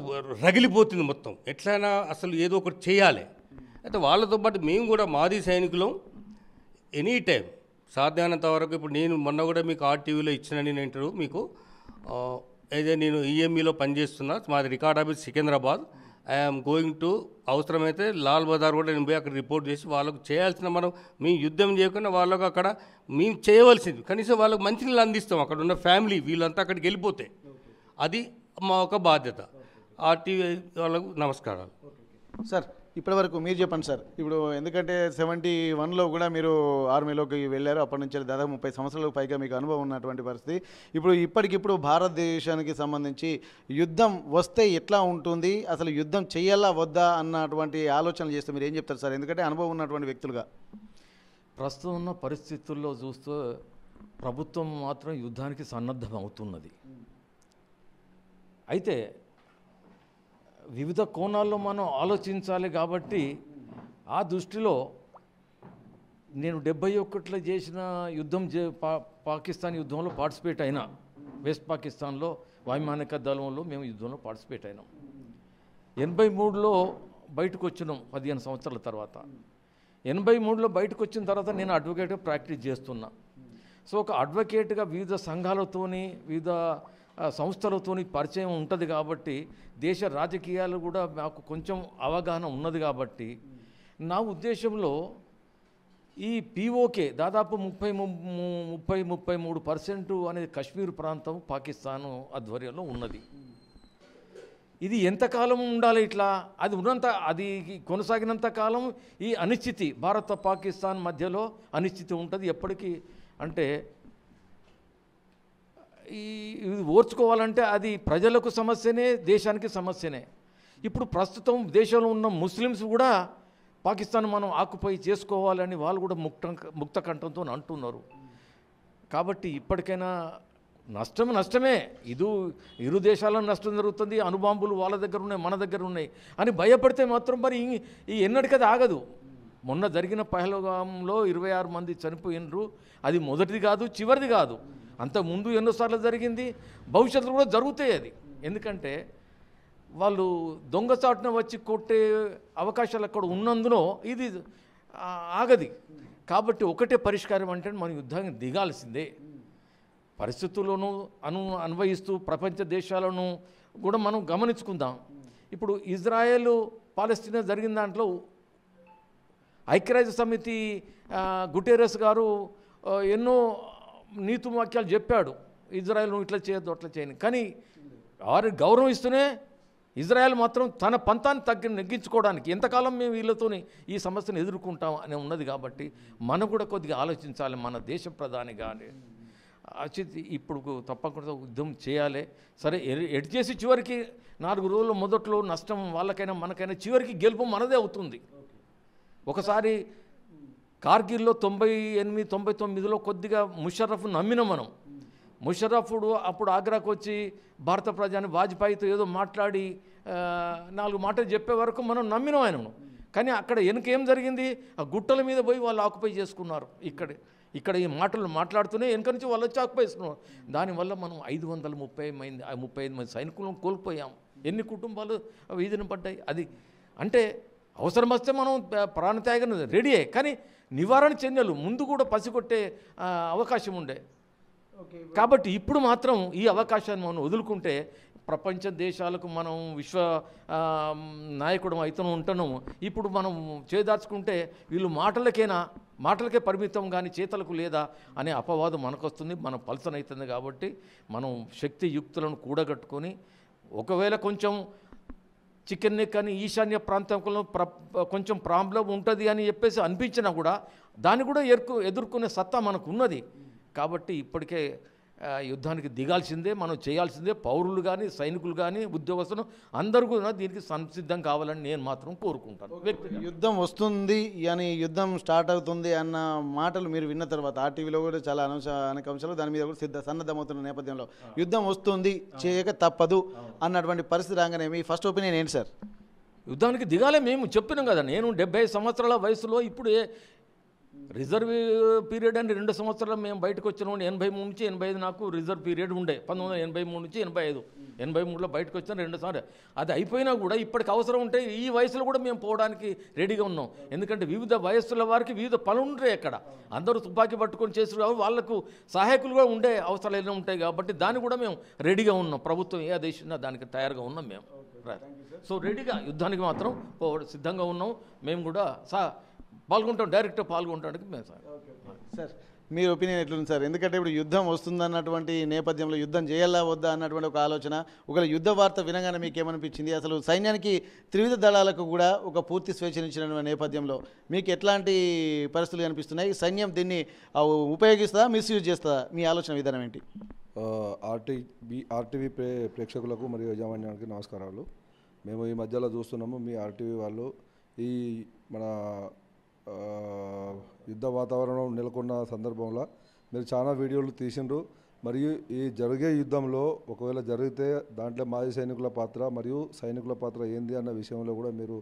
రగిలిపోతుంది మొత్తం. ఎట్లయినా అసలు ఏదో ఒకటి చేయాలి. అయితే వాళ్ళతో పాటు మేము కూడా మాజీ సైనికులం. ఎనీ టైం సాధ్యమైనంత వరకు, ఇప్పుడు నేను మొన్న కూడా మీకు ఆర్టీవీలో ఇచ్చిన నేను ఇంటర్వ్యూ మీకు, అయితే నేను ఈఎంఈలో పనిచేస్తున్నా, మాది record office Secunderabad. I'm going to, అవసరమైతే లాల్ బజార్ కూడా నేను పోయి అక్కడ రిపోర్ట్ చేసి వాళ్ళకు చేయాల్సిన, మనం మేము యుద్ధం చేయకుండా వాళ్ళకు అక్కడ మేము చేయవలసింది కనీసం వాళ్ళకు మంచినీళ్ళు అందిస్తాం. అక్కడ ఉన్న ఫ్యామిలీ వీళ్ళంతా అక్కడికి వెళ్ళిపోతే అది మా ఒక బాధ్యత. ఆర్టీవీ వాళ్ళకు నమస్కారాలు. సార్ ఇప్పటివరకు మీరు చెప్పండి సార్. ఇప్పుడు ఎందుకంటే 71లో కూడా మీరు ఆర్మీలోకి వెళ్ళారు. అప్పటి నుంచి దాదాపు 30 సంవత్సరాలకు పైగా మీకు అనుభవం ఉన్నటువంటి పరిస్థితి. ఇప్పుడు ఇప్పటికిప్పుడు భారతదేశానికి సంబంధించి యుద్ధం వస్తే ఎట్లా ఉంటుంది, అసలు యుద్ధం చేయాలా వద్దా అన్నటువంటి ఆలోచనలు చేస్తే మీరు ఏం చెప్తారు సార్? ఎందుకంటే అనుభవం ఉన్నటువంటి వ్యక్తులుగా. ప్రస్తుతం ఉన్న పరిస్థితుల్లో చూస్తూ ప్రభుత్వం మాత్రం యుద్ధానికి సన్నద్ధం అవుతున్నది. అయితే వివిధ కోణాల్లో మనం ఆలోచించాలి. కాబట్టి ఆ దృష్టిలో నేను 71లో చేసిన యుద్ధం, పాకిస్తాన్ యుద్ధంలో పార్టిసిపేట్ అయినా. వెస్ట్ పాకిస్తాన్లో వైమానిక దళంలో మేము యుద్ధంలో పార్టిసిపేట్ అయినాం. 83లో బయటకు వచ్చినాం 15 సంవత్సరాల తర్వాత. 83లో బయటకు వచ్చిన తర్వాత నేను అడ్వకేట్గా ప్రాక్టీస్ చేస్తున్నా. సో ఒక అడ్వకేట్గా వివిధ సంఘాలతోని వివిధ సంస్థలతోని పరిచయం ఉంటుంది కాబట్టి దేశ రాజకీయాలు కూడా నాకు కొంచెం అవగాహన ఉన్నది కాబట్టి నా ఉద్దేశంలో ఈ పీఓకే దాదాపు 33% అనేది కశ్మీర్ ప్రాంతం పాకిస్తాను ఆధ్వర్యంలో ఉన్నది. ఇది ఎంతకాలం ఉండాలి ఇట్లా? అది ఉన్నంత, అది కొనసాగినంత కాలం ఈ అనిశ్చితి, భారత పాకిస్తాన్ మధ్యలో అనిశ్చితి ఉంటుంది ఎప్పటికీ. అంటే ఇది ఓర్చుకోవాలంటే అది ప్రజలకు సమస్యనే, దేశానికి సమస్యనే. ఇప్పుడు ప్రస్తుతం దేశంలో ఉన్న ముస్లిమ్స్ కూడా పాకిస్తాన్ మనం ఆక్యుపై చేసుకోవాలని వాళ్ళు కూడా ముక్త కంఠంతో అంటున్నారు. కాబట్టి ఇప్పటికైనా నష్టమే. ఇరు దేశాలను నష్టం జరుగుతుంది. అణుబాంబులు వాళ్ళ దగ్గర ఉన్నాయి, మన దగ్గర ఉన్నాయి అని భయపడితే మాత్రం మరి ఈ ఎన్నటికది ఆగదు. మొన్న జరిగిన పహల్గాంలో 26 మంది చనిపోయినరు. అది మొదటిది కాదు, చివరిది కాదు. అంతకుముందు ఎన్నోసార్లు జరిగింది, భవిష్యత్తులో కూడా జరుగుతాయి అది. ఎందుకంటే వాళ్ళు దొంగచాటున వచ్చి కొట్టే అవకాశాలు అక్కడ ఉన్నందున ఇది ఆగది. కాబట్టి ఒకటే పరిష్కారం అంటే మనం యుద్ధానికి దిగాల్సిందే. పరిస్థితులను అన్వయిస్తూ ప్రపంచ దేశాలను కూడా మనం గమనించుకుందాం. ఇప్పుడు ఇజ్రాయెల్ పాలస్తీనా జరిగిన దాంట్లో ఐక్యరాజ్య సమితి గుటెరస్ గారు ఎన్నో నీతి వాక్యాలు చెప్పాడు, ఇజ్రాయెల్ నువ్వు ఇట్లా చేయొద్దు అట్లా చేయని. కానీ వారి గౌరవం ఇస్తూనే ఇజ్రాయెల్ మాత్రం తన పంతాన్ని నెగ్గించుకోవడానికి ఎంతకాలం మేము వీళ్ళతోని ఈ సమస్యను ఎదుర్కొంటాం అని ఉన్నది. కాబట్టి మనం కూడా కొద్దిగా ఆలోచించాలి. మన దేశ ప్రధాని కానీ ఇప్పుడు తప్పకుండా యుద్ధం చేయాలి. సరే ఎటు చేసి చివరికి 4 రోజుల మొదట్లో నష్టం వాళ్ళకైనా మనకైనా, చివరికి గెలుపు మనదే అవుతుంది. ఒకసారి కార్గిల్లో 98-99లో కొద్దిగా ముషర్రఫ్ నమ్మినాం మనం. ముషర్రఫుడు అప్పుడు ఆగ్రాకు వచ్చి భారత ప్రజాని వాజ్పేయితో ఏదో మాట్లాడి 4 మాటలు చెప్పే వరకు మనం నమ్మినాం ఆయనను. కానీ అక్కడ వెనుకేం జరిగింది? ఆ గుట్టల మీద పోయి వాళ్ళు ఆక్యుపై చేసుకున్నారు. ఇక్కడ ఈ మాటలు మాట్లాడుతూనే వెనుక నుంచి వాళ్ళు వచ్చి ఆక్యుపై చేసుకున్నారు. దానివల్ల మనం 535 మంది సైనికులను కోల్పోయాం. ఎన్ని కుటుంబాలు వీధిని పడ్డాయి. అది అంటే అవసరం వస్తే మనం ప్రాణత్యాగం రెడీయే, కానీ నివారణ చర్యలు ముందు కూడా పసిగొట్టే అవకాశం ఉండే. కాబట్టి ఇప్పుడు మాత్రం ఈ అవకాశాన్ని మనం వదులుకుంటే ప్రపంచ దేశాలకు మనం విశ్వ నాయకుడు అవుతూ ఉంటాను. ఇప్పుడు మనం చేదార్చుకుంటే వీళ్ళు మాటలకే పరిమితం కానీ చేతలకు లేదా అనే అపవాదం మనకు వస్తుంది, మన పల్సన్ అవుతుంది. కాబట్టి మనం శక్తి యుక్తులను కూడగట్టుకొని ఒకవేళ కొంచెం చికెన్ నెక్ అని ఈశాన్య ప్రాంతంలో కొంచెం ప్రాబ్లం ఉంటుంది అని చెప్పేసి అనిపించినా కూడా దాన్ని కూడా ఎదుర్కొనే సత్తా మనకు ఉన్నది. కాబట్టి ఇప్పటికే యుద్ధానికి దిగాల్సిందే, మనం చేయాల్సిందే. పౌరులు కానీ సైనికులు కానీ ఉద్యోగస్తులు అందరూ కూడా దీనికి సంసిద్ధం కావాలని నేను మాత్రం కోరుకుంటాను. యుద్ధం వస్తుంది అని, యుద్ధం స్టార్ట్ అవుతుంది అన్న మాటలు మీరు విన్న తర్వాత ఆర్టీవీలో కూడా చాలా అనేక అంశాలు దాని మీద కూడా సన్నద్ధమవుతున్న నేపథ్యంలో యుద్ధం వస్తుంది చేయక తప్పదు అన్నటువంటి పరిస్థితి రాగానే మీ ఫస్ట్ ఒపీనియన్ ఏంటి సార్? యుద్ధానికి దిగాలే. మేము చెప్పినాం కదా, నేను 70 సంవత్సరాల వయసులో ఇప్పుడు రిజర్వ్ పీరియడ్ అని 2 సంవత్సరాలు మేము బయటకు వచ్చినాం. 83 నుంచి 85 నాకు రిజర్వ్ పీరియడ్ ఉండే. 1983 నుంచి 85, 83లో బయటకు వచ్చిన 2 సార్లు. అది అయిపోయినా కూడా ఇప్పటికి అవసరం ఉంటే ఈ వయసులో కూడా మేము పోవడానికి రెడీగా ఉన్నాం. ఎందుకంటే వివిధ వయస్సుల వారికి వివిధ పనులు ఉంటాయి. అక్కడ అందరూ తుపాకీ పట్టుకొని చేస్తున్నారు, వాళ్ళకు సహాయకులుగా ఉండే అవసరాలు ఏమైనా ఉంటాయి. కాబట్టి దాన్ని కూడా మేము రెడీగా ఉన్నాం. ప్రభుత్వం ఏ ఆదేశించినా దానికి తయారుగా ఉన్నాం మేము. సో రెడీగా యుద్ధానికి మాత్రం సిద్ధంగా ఉన్నాం. మేము కూడా పాల్గొంటాం, డైరెక్ట్గా పాల్గొనడానికి మేము సార్ మీ ఒపీనియన్ ఎట్లుంది సార్? ఎందుకంటే ఇప్పుడు యుద్ధం వస్తుందన్నటువంటి నేపథ్యంలో యుద్ధం చేయాలా వద్దా అన్నటువంటి ఒక ఆలోచన, ఒకవేళ యుద్ధ వార్త వినగానే మీకు ఏమనిపించింది? అసలు సైన్యానికి త్రివిధ దళాలకు కూడా ఒక పూర్తి స్వేచ్ఛనిచ్చిన నేపథ్యంలో మీకు ఎట్లాంటి పరిస్థితులు కనిపిస్తున్నాయి? సైన్యం దీన్ని ఉపయోగిస్తుందా, మిస్యూజ్ చేస్తుందా? మీ ఆలోచన విధానం ఏంటి? ఆర్టీవీ ప్రేక్షకులకు మరియు యాజమాన్యానికి నమస్కారాలు. మేము ఈ మధ్యలో చూస్తున్నాము, మీ ఆర్టీవీ వాళ్ళు ఈ మన యుద్ధ వాతావరణం నెలకొన్న సందర్భంలో మీరు చాలా వీడియోలు తీసిండ్రు. మరియు ఈ జరిగే యుద్ధంలో ఒకవేళ జరిగితే దాంట్లో మాజీ సైనికుల పాత్ర మరియు సైనికుల పాత్ర ఏంది అన్న విషయంలో కూడా మీరు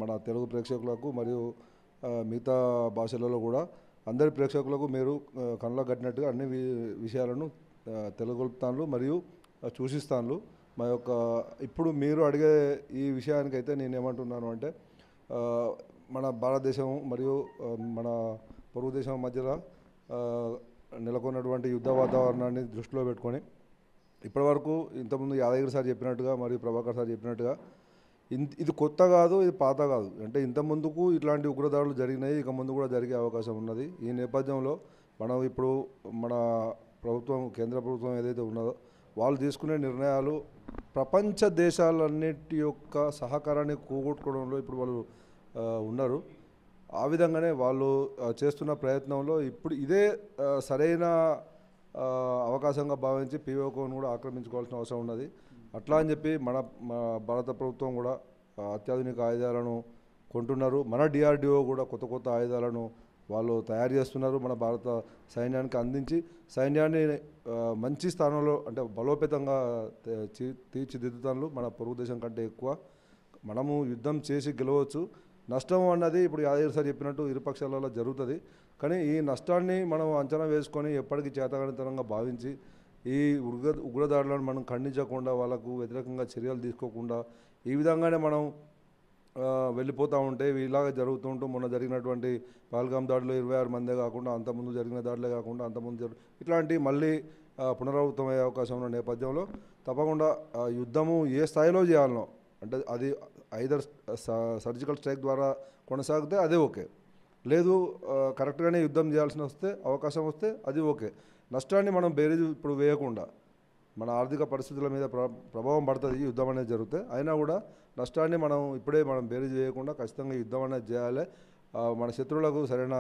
మన తెలుగు ప్రేక్షకులకు మరియు మిగతా భాషలలో కూడా అందరి ప్రేక్షకులకు మీరు కళ్ళ కట్టినట్టుగా అన్ని విషయాలను తెలుగొల్పుతాను మరియు సూచిస్తాను. మా యొక్క ఇప్పుడు మీరు అడిగే ఈ విషయానికైతే నేను ఏమంటున్నాను అంటే, మన భారతదేశం మరియు మన పొరుగు దేశం మధ్యలో నెలకొన్నటువంటి యుద్ధ వాతావరణాన్ని దృష్టిలో పెట్టుకొని ఇప్పటివరకు ఇంతకుముందు యాదగిరి సార్ చెప్పినట్టుగా మరియు ప్రభాకర్ సార్ చెప్పినట్టుగా ఇది కొత్త కాదు, ఇది పాత కాదు. అంటే ఇంతకుముందుకు ఇట్లాంటి ఉగ్రదాడులు జరిగినాయి, ఇక ముందు కూడా జరిగే అవకాశం ఉన్నది. ఈ నేపథ్యంలో మనం ఇప్పుడు మన ప్రభుత్వం, కేంద్ర ప్రభుత్వం ఏదైతే ఉన్నదో వాళ్ళు తీసుకునే నిర్ణయాలు ప్రపంచ దేశాలన్నిటి యొక్క సహకారాన్ని కూగొట్టుకోవడంలో ఇప్పుడు వాళ్ళు ఉన్నారు. ఆ విధంగానే వాళ్ళు చేస్తున్న ప్రయత్నంలో ఇప్పుడు ఇదే సరైన అవకాశంగా భావించి పీఓకోను కూడా ఆక్రమించుకోవాల్సిన అవసరం ఉన్నది. అట్లా అని చెప్పి మన భారత ప్రభుత్వం కూడా అత్యాధునిక ఆయుధాలను కొంటున్నారు. మన డిఆర్డిఓ కూడా కొత్త కొత్త ఆయుధాలను వాళ్ళు తయారు చేస్తున్నారు. మన భారత సైన్యానికి అందించి సైన్యాన్ని మంచి స్థానంలో అంటే బలోపేతంగా తీర్చిదిద్దుతాను. మన పొరుగు దేశం కంటే ఎక్కువ మనము యుద్ధం చేసి గెలవచ్చు. నష్టం అన్నది ఇప్పుడు యాదగిరి సార్ చెప్పినట్టు ఇరుపక్షాలలో జరుగుతుంది. కానీ ఈ నష్టాన్ని మనం అంచనా వేసుకొని ఎప్పటికీ చేతగానితనంగా భావించి ఈ ఉగ్రదాడులను మనం ఖండించకుండా, వాళ్ళకు వ్యతిరేకంగా చర్యలు తీసుకోకుండా ఈ విధంగానే మనం వెళ్ళిపోతూ ఉంటే ఇలాగ జరుగుతుంటూ మొన్న జరిగినటువంటి పహల్గామ్ దాడిలో 26 మందే కాకుండా అంతకుముందు జరిగిన దాడులే కాకుండా అంతకుముందు ఇట్లాంటి మళ్ళీ పునరావృతమయ్యే అవకాశం ఉన్న నేపథ్యంలో తప్పకుండా యుద్ధము ఏ స్థాయిలో చేయాలనో, అంటే అది ఐదర్ సర్జికల్ స్ట్రైక్ ద్వారా కొనసాగితే అదే ఓకే, లేదు కరెక్ట్గానే యుద్ధం చేయాల్సిన అవకాశం వస్తే అది ఓకే. నష్టాన్ని మనం బేరీజు ఇప్పుడు వేయకుండా, మన ఆర్థిక పరిస్థితుల మీద ప్రభావం పడుతుంది యుద్ధం అనేది జరిగితే, అయినా కూడా నష్టాన్ని మనం ఇప్పుడే బేరీజు వేయకుండా ఖచ్చితంగా యుద్ధం అనేది చేయాలి. మన శత్రువులకు సరైన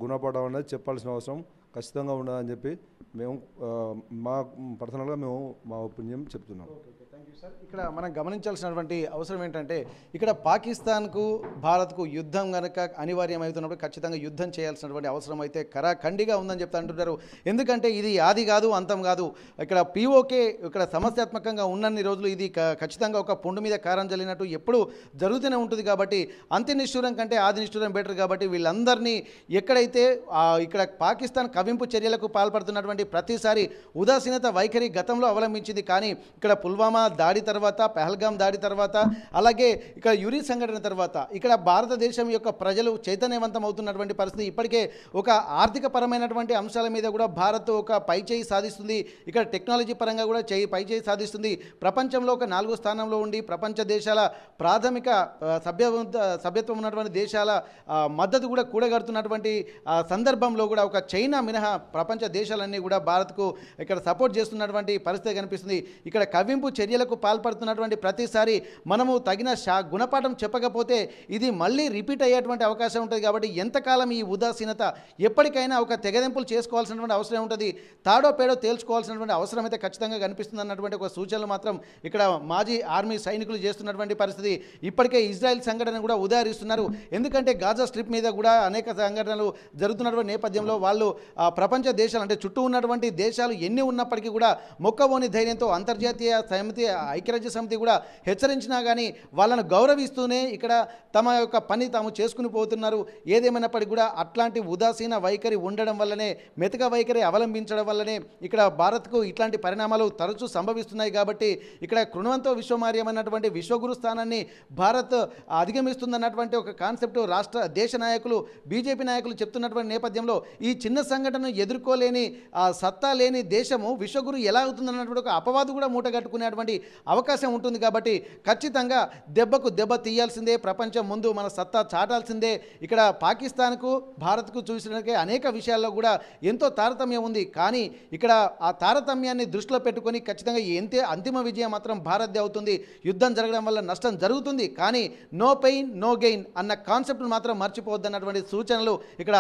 గుణపాఠం అనేది చెప్పాల్సిన అవసరం ఖచ్చితంగా ఉన్నదని చెప్పి మేము మా పర్సనల్గా మేము మా ఒపీనియన్ చెప్తున్నాం. ఇక్కడ మనం గమనించాల్సినటువంటి అవసరం ఏంటంటే, ఇక్కడ పాకిస్తాన్కు భారత్కు యుద్ధం కనుక అనివార్యమవుతున్నప్పుడు ఖచ్చితంగా యుద్ధం చేయాల్సినటువంటి అవసరం అయితే ఖండిగా ఉందని చెప్తా అంటున్నారు. ఎందుకంటే ఇది ఆది కాదు, అంతం కాదు. ఇక్కడ పీఓకే ఇక్కడ సమస్యాత్మకంగా ఉన్నన్ని రోజులు ఇది ఖచ్చితంగా ఒక పుండు మీద కారం జల్లినట్టు ఎప్పుడు జరుగుతూనే ఉంటుంది. కాబట్టి అంత్య నిష్ఠూరం కంటే ఆది నిష్ఠూరం బెటర్. కాబట్టి వీళ్ళందరినీ ఎక్కడైతే ఇక్కడ పాకిస్తాన్ కవింపు చర్యలకు పాల్పడుతున్నటువంటి ప్రతిసారి ఉదాసీనత వైఖరి గతంలో అవలంబించింది. కానీ ఇక్కడ పుల్వామా దాడి తర్వాత, పహల్గామ్ దాడి తర్వాత, అలాగే ఇక్కడ యురి సంఘటన తర్వాత ఇక్కడ భారతదేశం యొక్క ప్రజలు చైతన్యవంతం అవుతున్నటువంటి పరిస్థితి. ఇప్పటికే ఒక ఆర్థిక పరమైనటువంటి అంశాల మీద కూడా భారత్ ఒక పైచేయి సాధిస్తుంది. ఇక్కడ టెక్నాలజీ పరంగా కూడా పైచేయి సాధిస్తుంది. ప్రపంచంలో ఒక 4వ స్థానంలో ఉండి ప్రపంచ దేశాల ప్రాథమిక సభ్యత్వం ఉన్నటువంటి దేశాల మద్దతు కూడా కూడగడుతున్నటువంటి సందర్భంలో కూడా ఒక చైనా మినహా ప్రపంచ దేశాలన్నీ కూడా భారత్కు ఇక్కడ సపోర్ట్ చేస్తున్నటువంటి పరిస్థితి కనిపిస్తుంది. ఇక్కడ కవ్వింపు చర్యలకు పాల్పడుతున్నటువంటి ప్రతిసారి మనము తగిన గుణపాఠం చెప్పకపోతే ఇది మళ్ళీ రిపీట్ అయ్యేటువంటి అవకాశం ఉంటుంది. కాబట్టి ఎంతకాలం ఈ ఉదాసీనత, ఎప్పటికైనా ఒక తెగదెంపులు చేసుకోవాల్సినటువంటి అవసరం ఉంటుంది. తాడో పేడో తేల్చుకోవాల్సినటువంటి అవసరం అయితే ఖచ్చితంగా కనిపిస్తుంది అన్నటువంటి ఒక సూచనలు మాత్రం ఇక్కడ మాజీ ఆర్మీ సైనికులు చేస్తున్నటువంటి పరిస్థితి. ఇప్పటికే ఇజ్రాయెల్ సంఘటన కూడా ఉదాహరిస్తున్నారు. ఎందుకంటే గాజా స్ట్రిప్ మీద కూడా అనేక సంఘటనలు జరుగుతున్నటువంటి నేపథ్యంలో వాళ్ళు ప్రపంచ దేశాలు అంటే చుట్టూ ఉన్నటువంటి దేశాలు ఎన్ని ఉన్నప్పటికీ కూడా మొక్కవోని ధైర్యంతో అంతర్జాతీయ సమితి ఐక్యరాజ్య సమితి కూడా హెచ్చరించినా కానీ వాళ్ళను గౌరవిస్తూనే ఇక్కడ తమ యొక్క పని తాము చేసుకుని పోతున్నారు. ఏదేమైనప్పటికీ కూడా అట్లాంటి ఉదాసీన వైఖరి ఉండడం వల్లనే, మెతక వైఖరి అవలంబించడం వల్లనే ఇక్కడ భారత్కు ఇట్లాంటి పరిణామాలు తరచూ సంభవిస్తున్నాయి. కాబట్టి ఇక్కడ కృణవంతో విశ్వమార్యమైనటువంటి విశ్వగురు స్థానాన్ని భారత్ అధిగమిస్తుందన్నటువంటి ఒక కాన్సెప్ట్ దేశ నాయకులు, బీజేపీ నాయకులు చెప్తున్నటువంటి నేపథ్యంలో ఈ చిన్న సంఘటనను ఎదుర్కోలేని సత్తా లేని దేశము విశ్వగురు ఎలా అవుతుందన్నటువంటి ఒక అపవాదు కూడా మూటగట్టుకునేటువంటి అవకాశం ఉంటుంది. కాబట్టి ఖచ్చితంగా దెబ్బకు దెబ్బ తీయాల్సిందే, ప్రపంచం ముందు మన సత్తా చాటాల్సిందే. ఇక్కడ పాకిస్తాన్కు భారత్కు చూసినట్లయితే అనేక విషయాల్లో కూడా ఎంతో తారతమ్యం ఉంది. కానీ ఇక్కడ ఆ తారతమ్యాన్ని దృష్టిలో పెట్టుకొని ఖచ్చితంగా అంతిమ విజయం మాత్రం భారత్దే అవుతుంది. యుద్ధం జరగడం వల్ల నష్టం జరుగుతుంది, కానీ నో పెయిన్ నో గెయిన్ అన్న కాన్సెప్ట్ను మాత్రం మర్చిపోవద్దన్నటువంటి సూచనలు ఇక్కడ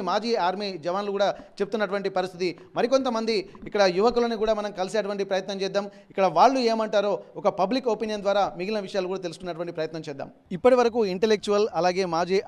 మాజీ ఆర్మీ జవాన్లు కూడా చెప్తున్నటువంటి పరిస్థితి. మరికొంతమంది ఇక్కడ యువకులను కూడా మనం కలిసేటువంటి ప్రయత్నం చేద్దాం. ఇక్కడ వాళ్ళు ఏమంటారో ఒక పబ్లిక్ ఒపీనియన్ ద్వారా మిగిలిన విషయాలు కూడా తెలుసుకున్నటువంటి ప్రయత్నం చేద్దాం. ఇప్పటి వరకు ఇంటెలెక్చువల్ అలాగే మాజీ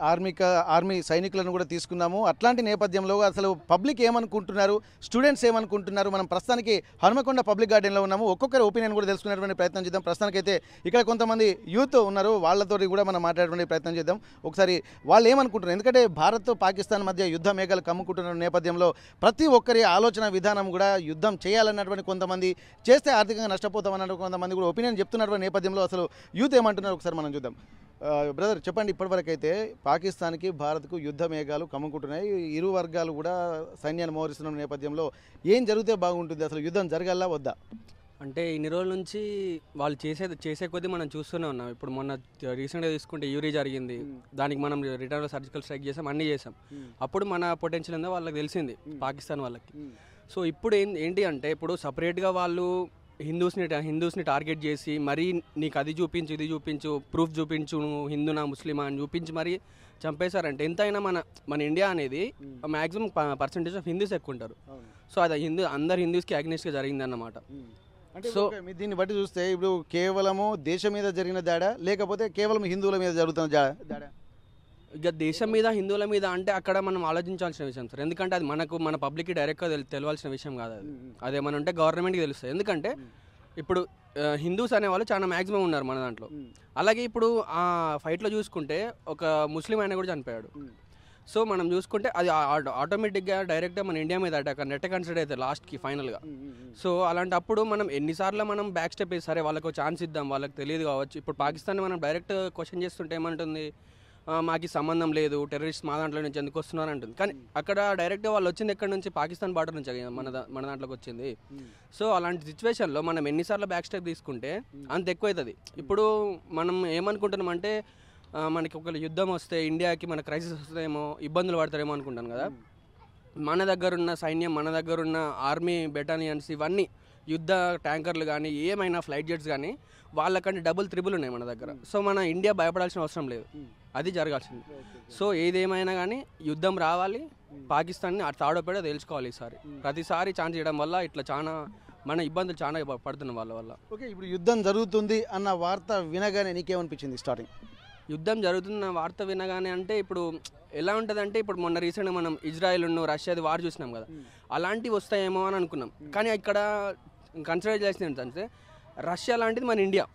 ఆర్మీ సైనికులను కూడా తీసుకున్నాము. అట్లాంటి నేపథ్యంలో అసలు పబ్లిక్ ఏమనుకుంటున్నారు, స్టూడెంట్స్ ఏమనుకుంటున్నారు, మనం ప్రస్తుతానికి హనుమకొండ పబ్లిక్ గార్డెన్లో ఉన్నాము. ఒక్కొక్కరి ఒపీనియన్ కూడా తెలుసుకునేటువంటి ప్రయత్నం చేద్దాం. ప్రస్తుతానికైతే ఇక్కడ కొంతమంది యూత్ ఉన్నారు, వాళ్ళతో కూడా మనం మాట్లాడేటువంటి ప్రయత్నం చేద్దాం. ఒకసారి వాళ్ళు ఏమనుకుంటున్నారు, ఎందుకంటే భారత్ పాకిస్తాన్ మధ్య యుద్ధ మేఘాలు కమ్ముకుంటున్న నేపథ్యంలో ప్రతి ఒక్కరి ఆలోచన విధానం కూడా యుద్ధం చేయాలన్నటువంటి, కొంతమంది చేస్తే ఆర్థికంగా నష్టపోతామన్న కొంతమంది కూడా ఒపీనియన్ చెప్తున్నటువంటి నేపథ్యంలో అసలు యూత్ ఏమంటున్నారు ఒకసారి మనం చూద్దాం. బ్రదర్ చెప్పండి, ఇప్పటివరకు అయితే పాకిస్తాన్కి భారత్కు యుద్ధ మేఘాలు కమ్ముకుంటున్నాయి, ఇరు వర్గాలు కూడా సైన్యాన్ని మోహరిస్తున్న నేపథ్యంలో ఏం జరిగితే బాగుంటుంది, అసలు యుద్ధం జరగాలా వద్దా? అంటే ఇన్ని రోజుల నుంచి వాళ్ళు చేసే కొద్దీ మనం చూస్తూనే ఉన్నాం. ఇప్పుడు మొన్న రీసెంట్గా తీసుకుంటే యూరీ జరిగింది, దానికి మనం రిటర్న్లో సర్జికల్ స్ట్రైక్ చేసాం, అన్నీ చేసాం. అప్పుడు మన పొటెన్షియల్ ఉందో వాళ్ళకి తెలిసింది, పాకిస్తాన్ వాళ్ళకి. సో ఇప్పుడు ఏంటి అంటే ఇప్పుడు సపరేట్గా వాళ్ళు హిందూస్ని టార్గెట్ చేసి మరీ నీకు అది చూపించు ఇది చూపించు ప్రూఫ్ చూపించు నువ్వు హిందూనా ముస్లిమా అని చూపించి మరీ చంపేశారంటే ఎంతైనా మన ఇండియా అనేది మ్యాక్సిమం పర్సెంటేజ్ ఆఫ్ హిందూస్ ఎక్కువ ఉంటారు. సో అది అందరు హిందూస్కి అగ్నెస్ట్గా జరిగిందన్నమాట. సో దీన్ని బట్టి చూస్తే ఇప్పుడు కేవలము దేశం మీద జరిగిన దాడా లేకపోతే కేవలం హిందువుల మీద జరుగుతున్న దాడా? ఇక దేశం మీద హిందువుల మీద అంటే అక్కడ మనం ఆలోచించాల్సిన విషయం సార్. ఎందుకంటే అది మన పబ్లిక్కి డైరెక్ట్గా తెలియాల్సిన విషయం కాదు. అదేమన్నా ఉంటే గవర్నమెంట్కి తెలుస్తుంది. ఎందుకంటే ఇప్పుడు హిందూస్ అనేవాళ్ళు చాలా మ్యాక్సిమం ఉన్నారు మన దాంట్లో. అలాగే ఇప్పుడు ఆ ఫైట్లో చూసుకుంటే ఒక ముస్లిం ఆయన కూడా చనిపోయాడు. సో మనం చూసుకుంటే అది ఆటోమేటిక్గా డైరెక్ట్గా మన ఇండియా మీద అటాక్ నెట్ కన్సిడర్ అవుతుంది లాస్ట్కి ఫైనల్గా. సో అలాంటప్పుడు మనం ఎన్నిసార్లు మనం బ్యాక్ స్టెప్ వేసి సరే వాళ్ళకు ఛాన్స్ ఇద్దాం, వాళ్ళకి తెలియదు కావచ్చు. ఇప్పుడు పాకిస్తాన్ మనం డైరెక్ట్ క్వశ్చన్ చేస్తుంటే ఏమంటుంది, మాకు సంబంధం లేదు, టెర్రరిస్ట్ మా దాంట్లో నుంచి ఎందుకు వస్తున్నారు అంటుంది. కానీ అక్కడ డైరెక్ట్గా వాళ్ళు వచ్చింది ఎక్కడి నుంచి, పాకిస్తాన్ బార్డర్ నుంచి మన దాంట్లోకి వచ్చింది. సో అలాంటి సిచ్యువేషన్లో మనం ఎన్నిసార్లు బ్యాక్ స్టెప్ తీసుకుంటే అంత ఎక్కువ అవుతుంది. ఇప్పుడు మనం ఏమనుకుంటున్నాం అంటే మనకి ఒక యుద్ధం వస్తే ఇండియాకి మన క్రైసిస్ వస్తుందేమో, ఇబ్బందులు పడతారేమో అనుకుంటాను కదా. మన దగ్గర ఉన్న సైన్యం, మన దగ్గర ఉన్న ఆర్మీ బెటాలియన్స్, ఇవన్నీ యుద్ధ ట్యాంకర్లు కానీ ఏమైనా ఫ్లైట్ జెట్స్ కానీ వాళ్ళకంటే త్రిబుల్ ఉన్నాయి మన దగ్గర. సో మన ఇండియా భయపడాల్సిన అవసరం లేదు, అది జరగాల్సింది. సో ఏదేమైనా కానీ యుద్ధం రావాలి, పాకిస్తాన్ని తాడోపేడో తేల్చుకోవాలి. ఈసారి ప్రతిసారి ఛాన్స్ చేయడం వల్ల ఇట్లా చాలా మన ఇబ్బందులు చాలా పడుతున్నాం వాళ్ళ వల్ల. ఓకే, ఇప్పుడు యుద్ధం జరుగుతుంది అన్న వార్త వినగానే నీకేమనిపించింది స్టార్టింగ్? యుద్ధం జరుగుతున్న వార్త వినగానే అంటే ఇప్పుడు ఎలా ఉంటుంది అంటే ఇప్పుడు మొన్న రీసెంట్గా మనం ఇజ్రాయెల్ను రష్యాది వార్ చూసినాం కదా, అలాంటివి వస్తాయేమో అని అనుకున్నాం. కానీ ఇక్కడ కన్సిడర్ చేసింది ఏంటంటే రష్యా లాంటిది మన ఇండియా,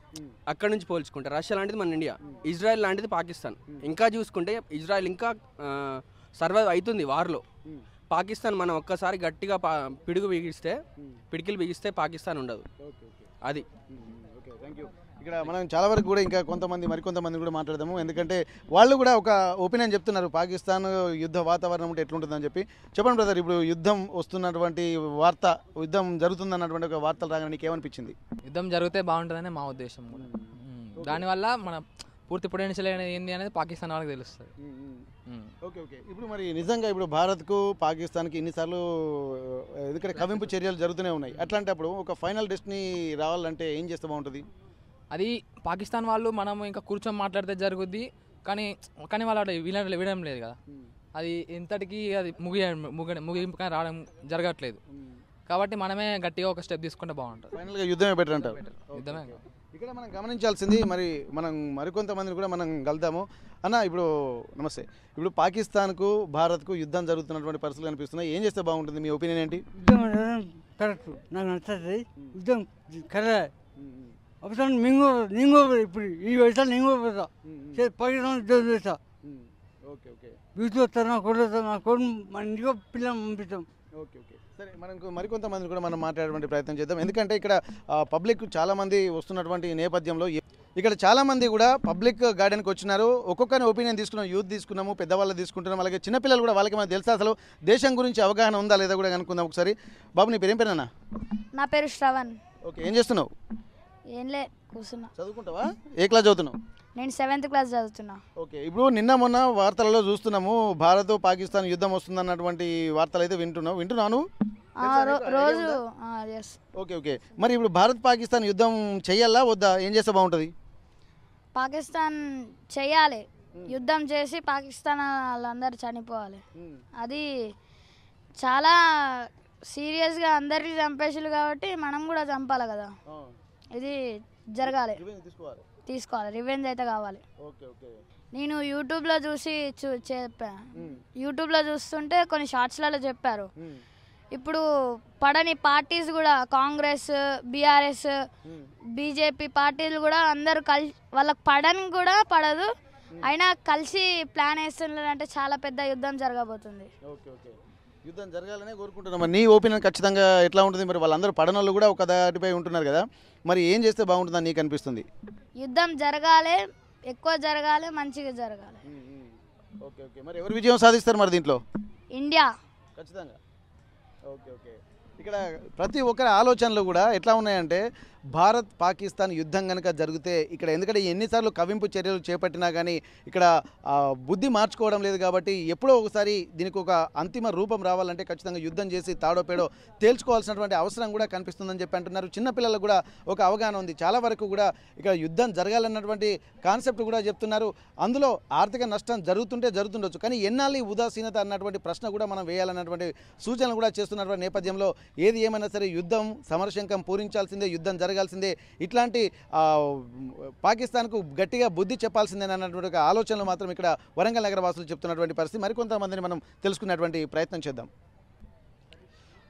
అక్కడ నుంచి పోల్చుకుంటే రష్యా లాంటిది మన ఇండియా, ఇజ్రాయెల్ లాంటిది పాకిస్తాన్. ఇంకా చూసుకుంటే ఇజ్రాయెల్ ఇంకా సర్వైవ్ అవుతుంది వార్లో. పాకిస్తాన్ మనం ఒక్కసారి గట్టిగా పిడికిలు బిగిస్తే పాకిస్తాన్ ఉండదు. అది ఇక్కడ మనం చాలా వరకు కూడా ఇంకా మరికొంతమంది కూడా మాట్లాడదాము. ఎందుకంటే వాళ్ళు కూడా ఒక ఒపీనియన్ చెప్తున్నారు, పాకిస్తాన్ యుద్ధ వాతావరణం ఉంటే ఎట్లుంటుందని చెప్పి. చెప్పండి బ్రదర్, ఇప్పుడు యుద్ధం వస్తున్నటువంటి వార్త, యుద్ధం జరుగుతుందన్నటువంటి ఒక వార్తలు రాగానే నీకు ఏమనిపించింది? యుద్ధం జరిగితే బాగుంటుందని మా ఉద్దేశం కూడా. దానివల్ల మన పూర్తి పొటెన్షియల్ ఏంది అనేది పాకిస్తాన్ వాళ్ళకి తెలుస్తుంది. ఓకే ఓకే, ఇప్పుడు మరి నిజంగా ఇప్పుడు భారత్కు పాకిస్తాన్కి ఇన్నిసార్లు ఎందుకంటే కవింపు చర్యలు జరుగుతూనే ఉన్నాయి, అట్లాంటప్పుడు ఒక ఫైనల్ డెస్టినీ రావాలంటే ఏం చేస్తే బాగుంటుంది? అది పాకిస్తాన్ వాళ్ళు మనం ఇంకా కూర్చొని మాట్లాడితే జరుగుద్ది, కానీ వాళ్ళు వినడం లేదు కదా. అది ఎంతటికి అది ముగింపు కానీ రావడం జరగట్లేదు. కాబట్టి మనమే గట్టిగా ఒక స్టెప్ తీసుకుంటే బాగుంటుంది. ఫైనల్గా యుద్ధమే బెటర్ అంటారు. యుద్ధమే. ఇక్కడ మనం గమనించాల్సింది, మరికొంతమందిని కూడా మనం కలుద్దాము. అన్న ఇప్పుడు నమస్తే, ఇప్పుడు పాకిస్తాన్కు భారత్కు యుద్ధం జరుగుతున్నటువంటి పరిస్థితులు కనిపిస్తున్నాయి, ఏం చేస్తే బాగుంటుంది, మీ ఒపీనియన్ ఏంటి? యుద్ధం కరెక్ట్, నాకు నచ్చుతుంది. యుద్ధం కరెక్ట్. అప్పుడు నేను కూడా ఇప్పుడు ఈ వయసు నేను కూడా పోతా పాకిస్తాన్ యుద్ధం చేస్తా ఓకే ఓకే బీచ్ వస్తారు నా కొడుకు నా కొడుకు మన ఇంటికి పిల్లలు పంపిస్తాం. ఓకే ఓకే సరే మనకు మరికొంతమంది కూడా మనం మాట్లాడేటువంటి ప్రయత్నం చేద్దాం. ఎందుకంటే ఇక్కడ పబ్లిక్ చాలామంది వస్తున్నటువంటి నేపథ్యంలో ఇక్కడ చాలామంది కూడా పబ్లిక్ గార్డెన్కి వచ్చినారు. ఒక్కొక్కరిని ఒపీనియన్ తీసుకున్నాం, యూత్ తీసుకున్నాము, పెద్దవాళ్ళు తీసుకుంటున్నాం, అలాగే చిన్నపిల్లలు కూడా వాళ్ళకి మనకు తెలుసా అసలు దేశం గురించి అవగాహన ఉందా లేదా కూడా కనుక్కుందాం ఒకసారి. బాబు నీ పేరేం పేరేనా? నా పేరు శ్రవణ్. ఓకే ఏం చేస్తున్నావు? ఏం లే కూర్చున్నా. చదువుకుంటావా? ఏ క్లాస్ చదువుతున్నావు? నేను 7th క్లాస్ చదువుతున్నా. ఓకే ఇప్పుడు నిన్న మొన్న వార్తలలో చూస్తున్నాము భారత్ పాకిస్తాన్ యుద్ధం వస్తుందన్నటువంటి వార్తలు అయితే వింటున్నాను. రోజు ఓకే ఓకే మరి ఇప్పుడు భారత్ పాకిస్తాన్ యుద్ధం చెయ్యాలా వద్దా? ఏం చేస్తే బాగుంటుంది? పాకిస్తాన్ చెయ్యాలి. యుద్ధం చేసి పాకిస్తాన్ వాళ్ళందరూ చనిపోవాలి. అది చాలా సీరియస్గా అందరికీ చంపేసారు కాబట్టి మనం కూడా చంపాలి కదా. ఇది జరగాలి, తీసుకోవాలి. రివెంజ్ అయితే కావాలి. నేను యూట్యూబ్లో చూసి చెప్పాను. యూట్యూబ్లో చూస్తుంటే కొన్ని షార్ట్స్లలో చెప్పారు. ఇప్పుడు పడని పార్టీస్ కూడా కాంగ్రెస్, బీఆర్ఎస్, బీజేపీ పార్టీలు కూడా అందరూ వాళ్ళకి పడని కూడా పడదు, అయినా కలిసి ప్లాన్ వేస్తున్నారంటే చాలా పెద్ద యుద్ధం జరగబోతుంది. యుద్ధం జరగాలనే కోరుకుంటున్నాం. నీ ఒపీనియన్ ఖచ్చితంగా ఎట్లా ఉంటుంది? మరి వాళ్ళందరూ పడనోళ్ళు కూడా ఒక దాటిపై ఉంటున్నారు కదా, మరి ఏం చేస్తే బాగుంటుందని నీకు అనిపిస్తుంది? యుద్ధం జరగాలి, ఎక్కువ జరగాలి, మంచిగా జరగాలి. ఓకే ఓకే మరి ఎవరు విజయం సాధిస్తారు మరి దీంట్లో? ఇండియా ఖచ్చితంగా. ఓకే ఓకే ఇక్కడ ప్రతి ఒక్కరి ఆలోచనలు కూడా ఎట్లా ఉన్నాయంటే భారత్ పాకిస్తాన్ యుద్ధం కనుక జరిగితే ఇక్కడ ఎందుకంటే ఎన్నిసార్లు కవింపు చర్యలు చేపట్టినా కానీ ఇక్కడ బుద్ధి మార్చుకోవడం లేదు కాబట్టి ఎప్పుడో ఒకసారి దీనికి ఒక అంతిమ రూపం రావాలంటే ఖచ్చితంగా యుద్ధం చేసి తాడో పేడో తేల్చుకోవాల్సినటువంటి అవసరం కూడా కనిపిస్తుందని చెప్పి అంటున్నారు. చిన్నపిల్లలకు కూడా ఒక అవగాహన ఉంది. చాలా వరకు కూడా ఇక్కడ యుద్ధం జరగాలన్నటువంటి కాన్సెప్ట్ కూడా చెప్తున్నారు. అందులో ఆర్థిక నష్టం జరుగుతుండొచ్చు కానీ ఎన్నాళ్ళు ఈ ఉదాసీనత అన్నటువంటి ప్రశ్న కూడా మనం వేయాలన్నటువంటి సూచనలు కూడా చేస్తున్నటువంటి నేపథ్యంలో ఏది ఏమైనా సరే యుద్ధం సమరశంకం పూరించాల్సిందే, యుద్ధం జరగాల్సిందే, ఇట్లాంటి పాకిస్తాన్కు గట్టిగా బుద్ధి చెప్పాల్సిందే అన్నటువంటి ఒక ఆలోచనలు మాత్రం ఇక్కడ వరంగల్ నగర వాసులు చెప్తున్నటువంటి పరిస్థితి. మరికొంతమందిని మనం తెలుసుకునేటువంటి ప్రయత్నం చేద్దాం.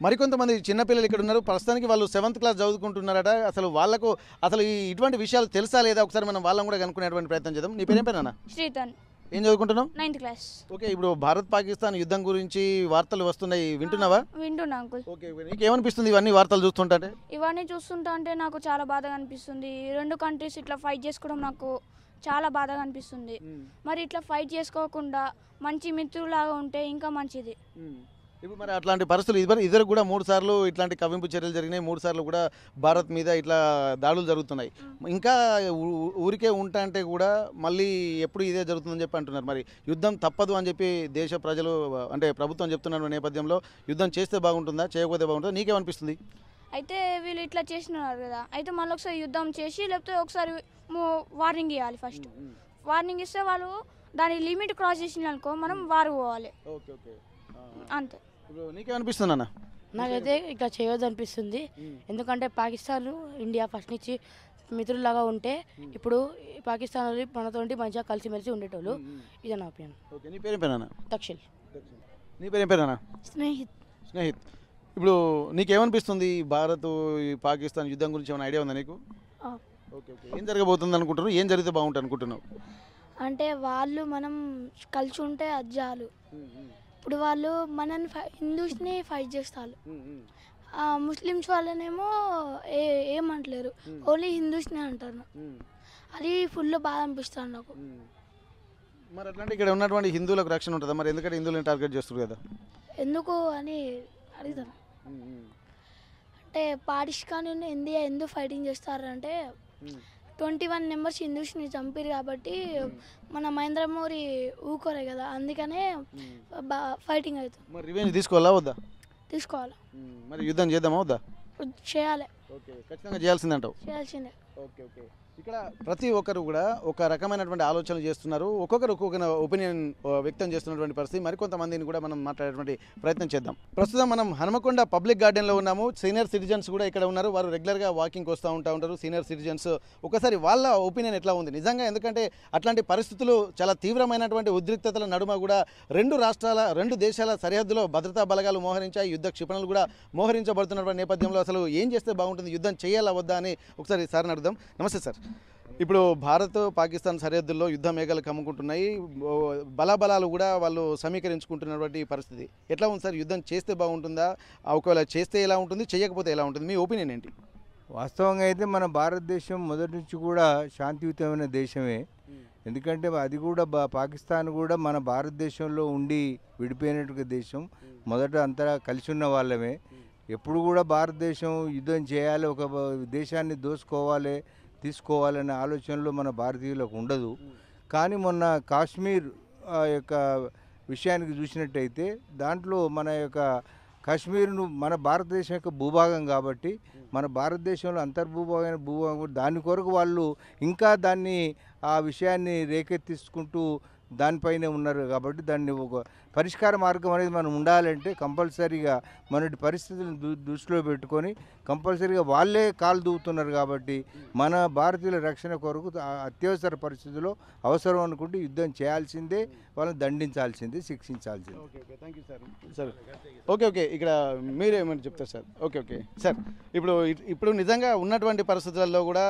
మరికొంతమంది చిన్నపిల్లలు ఇక్కడ ఉన్నారు. ప్రస్తుతానికి వాళ్ళు 7th క్లాస్ చదువుకుంటున్నారట. అసలు వాళ్ళకు ఇటువంటి విషయాలు తెలుసా లేదా ఒకసారి మనం వాళ్ళని కూడా కనుక్కునేటువంటి ప్రయత్నం చేద్దాం. నీ పేరేం పేరేనా? శ్రీతన్. ఏం చదువుకుంటున్నావు? 9th class. ఓకే ఇప్పుడు భారత్ పాకిస్తాన్ యుద్ధం గురించి వార్తలు వస్తున్నాయి, వింటున్నావా? వింటున్నా అంకుల్. ఓకే నీకేమనిపిస్తుంది ఇవన్నీ వార్తలు చూస్తుంటే? ఇవన్నీ చూస్తుంటే నాకు చాలా బాధగా అనిపిస్తుంది. రెండు కంట్రీస్ ఇట్లా ఫైట్ చేసుకోవడం నాకు చాలా బాధగా అనిపిస్తుంది. మరి ఇట్లా ఫైట్ చేసుకోకుండా మంచి మిత్రులాగా ఉంటే ఇంకా మంచిది. ఇప్పుడు మరి అట్లాంటి పరిస్థితులు ఇద్దరు కూడా 3 సార్లు ఇట్లాంటి కవింపు చర్యలు జరిగినాయి, 3 సార్లు కూడా భారత్ మీద ఇట్లా దాడులు జరుగుతున్నాయి. ఇంకా ఊరికే ఉంటా అంటే కూడా మళ్ళీ ఎప్పుడు ఇదే జరుగుతుందని చెప్పి అంటున్నారు. మరి యుద్ధం తప్పదు అని చెప్పి దేశ ప్రజలు అంటే ప్రభుత్వం చెప్తున్న నేపథ్యంలో యుద్ధం చేస్తే బాగుంటుందా, చేయకపోతే బాగుంటుందా? నీకేమనిపిస్తుంది? అయితే వీళ్ళు ఇట్లా చేసినారు కదా, అయితే మళ్ళీ ఒకసారి యుద్ధం చేసి లేకపోతే ఒకసారి వార్నింగ్ ఇవ్వాలి. ఫస్ట్ వార్నింగ్ ఇస్తే వాళ్ళు దాని లిమిట్ క్రాస్ చేసిన అనుకో మనం వారు పోవాలి. అంతే. నీకేమనిపిస్తుంది అన్న? నాకైతే ఇట్లా చేయొద్దు అనిపిస్తుంది. ఎందుకంటే పాకిస్తాన్ ఇండియా ఫస్ట్ నుంచి మిత్రులాగా ఉంటే ఇప్పుడు పాకిస్తాన్ వాళ్ళు మనతోటి మంచిగా కలిసిమెలిసి ఉండేటోళ్ళు. ఇదే నా ఒపీనియన్. ఓకే నీ పేరేం పేరేనా? దక్షిల్. నీ పేరేం పేరేనా? స్నేహిత్. ఇప్పుడు నీకేమనిపిస్తుంది భారత్ పాకిస్తాన్ యుద్ధం గురించి ఏమైనా ఐడియా ఉందా నీకు? ఓకే ఓకే ఏం జరగబోతుంది అనుకుంటున్నావు? ఏం జరిగితే బాగుంటుంది అనుకుంటున్నావు? అంటే వాళ్ళు మనం కలిసి ఉంటే అజ్జాలు. ఇప్పుడు వాళ్ళు మనని హిందూస్ని ఫైట్ చేస్తారు, ముస్లిమ్స్ వాళ్ళనేమో ఏమంటలేరు, ఓన్లీ హిందూస్నే అంటారు. అది ఫుల్ బాధ అనిపిస్తుంది నాకు. మరి అట్లాంటి ఇక్కడ ఉన్నటువంటి హిందువులకు రక్షణ ఉంటుందా? మరి ఎందుకంటే హిందువులను టార్గెట్ చేస్తారు కదా, ఎందుకు అని అడుగుతాను. అంటే పాకిస్తాన్ ఇండియా ఎందుకు ఫైటింగ్ చేస్తారంటే 21 మెంబర్స్ హిందూస్ని చంపారు కాబట్టి మన మహేంద్ర మోడీ ఊకోరే కదా, అందుకనే ఫైటింగ్ అవుతుంది. మరి రివెంజ్ తీసుకోవాలా వద్దా? తీసుకోవాలి. మరి యుద్ధం చేద్దామా వద్దా? చేయాలి. ఓకే ఖచ్చితంగా చేయాల్సిందే అంటావు? చేయాల్సిందే. ఓకే ఓకే ఇక్కడ ప్రతి ఒక్కరు కూడా ఒక రకమైనటువంటి ఆలోచనలు చేస్తున్నారు, ఒక్కొక్కరు ఒక్కొక్క ఒపీనియన్ వ్యక్తం చేస్తున్నటువంటి పరిస్థితి. మరికొంతమందిని కూడా మనం మాట్లాడేటువంటి ప్రయత్నం చేద్దాం. ప్రస్తుతం మనం హనుమకొండ పబ్లిక్ గార్డెన్లో ఉన్నాము. సీనియర్ సిటిజన్స్ కూడా ఇక్కడ ఉన్నారు. వారు రెగ్యులర్గా వాకింగ్ వస్తూ ఉంటారు. సీనియర్ సిటిజన్స్ ఒకసారి వాళ్ళ ఒపీనియన్ ఎట్లా ఉంది నిజంగా, ఎందుకంటే అట్లాంటి పరిస్థితులు చాలా తీవ్రమైనటువంటి ఉద్రిక్తతల నడుమ కూడా రెండు దేశాల సరిహద్దులో భద్రతా బలగాలు మోహరించాయి, యుద్ధ క్షిపణులు కూడా మోహరించబడుతున్నటువంటి నేపథ్యంలో అసలు ఏం చేస్తే బాగుంటుంది, యుద్ధం చేయాలా వద్దా అని ఒకసారి సార్ని అడుగుదాం. నమస్తే సార్. ఇప్పుడు భారత్ పాకిస్తాన్ సరిహద్దుల్లో యుద్ధ మేఘాలు కమ్ముకుంటున్నాయి, బలాబలాలు కూడా వాళ్ళు సమీకరించుకుంటున్నటువంటి పరిస్థితి ఎట్లా ఉంది సార్? యుద్ధం చేస్తే బాగుంటుందా, ఒకవేళ చేస్తే ఎలా ఉంటుంది, చేయకపోతే ఎలా ఉంటుంది, మీ ఒపీనియన్ ఏంటి? వాస్తవంగా అయితే మన భారతదేశం మొదటి నుంచి కూడా శాంతియుతమైన దేశమే. ఎందుకంటే అది కూడా పాకిస్తాన్ కూడా మన భారతదేశంలో ఉండి విడిపోయినట్టుగా దేశం. మొదట అంతా కలిసి ఉన్న వాళ్ళమే. ఎప్పుడు కూడా భారతదేశం యుద్ధం చేయాలి, ఒక దేశాన్ని దోసుకోవాలి, తీసుకోవాలనే ఆలోచనలో మన భారతీయులకు ఉండదు. కానీ మొన్న కాశ్మీర్ యొక్క విషయానికి చూసినట్టయితే దాంట్లో మన యొక్క కాశ్మీర్ను మన భారతదేశం యొక్క భూభాగం కాబట్టి మన భారతదేశంలో అంతర్భూభాగమైన భూభాగం దాని కొరకు వాళ్ళు ఇంకా దాన్ని ఆ విషయాన్ని రేకెత్తించుకుంటూ దానిపైనే ఉన్నారు. కాబట్టి దాన్ని ఒక పరిష్కార మార్గం అనేది మనం ఉండాలంటే కంపల్సరీగా మనటి పరిస్థితులను దృష్టిలో పెట్టుకొని కంపల్సరీగా వాళ్ళే కాలు దూవుతున్నారు. కాబట్టి మన భారతీయుల రక్షణ కొరకు అత్యవసర పరిస్థితుల్లో అవసరం అనుకుంటే యుద్ధం చేయాల్సిందే, వాళ్ళని దండించాల్సిందే, శిక్షించాల్సిందే. Thank you sir. ఓకే ఇక్కడ మీరేమని చెప్తారు సార్? Okay sir. ఇప్పుడు నిజంగా ఉన్నటువంటి పరిస్థితులలో కూడా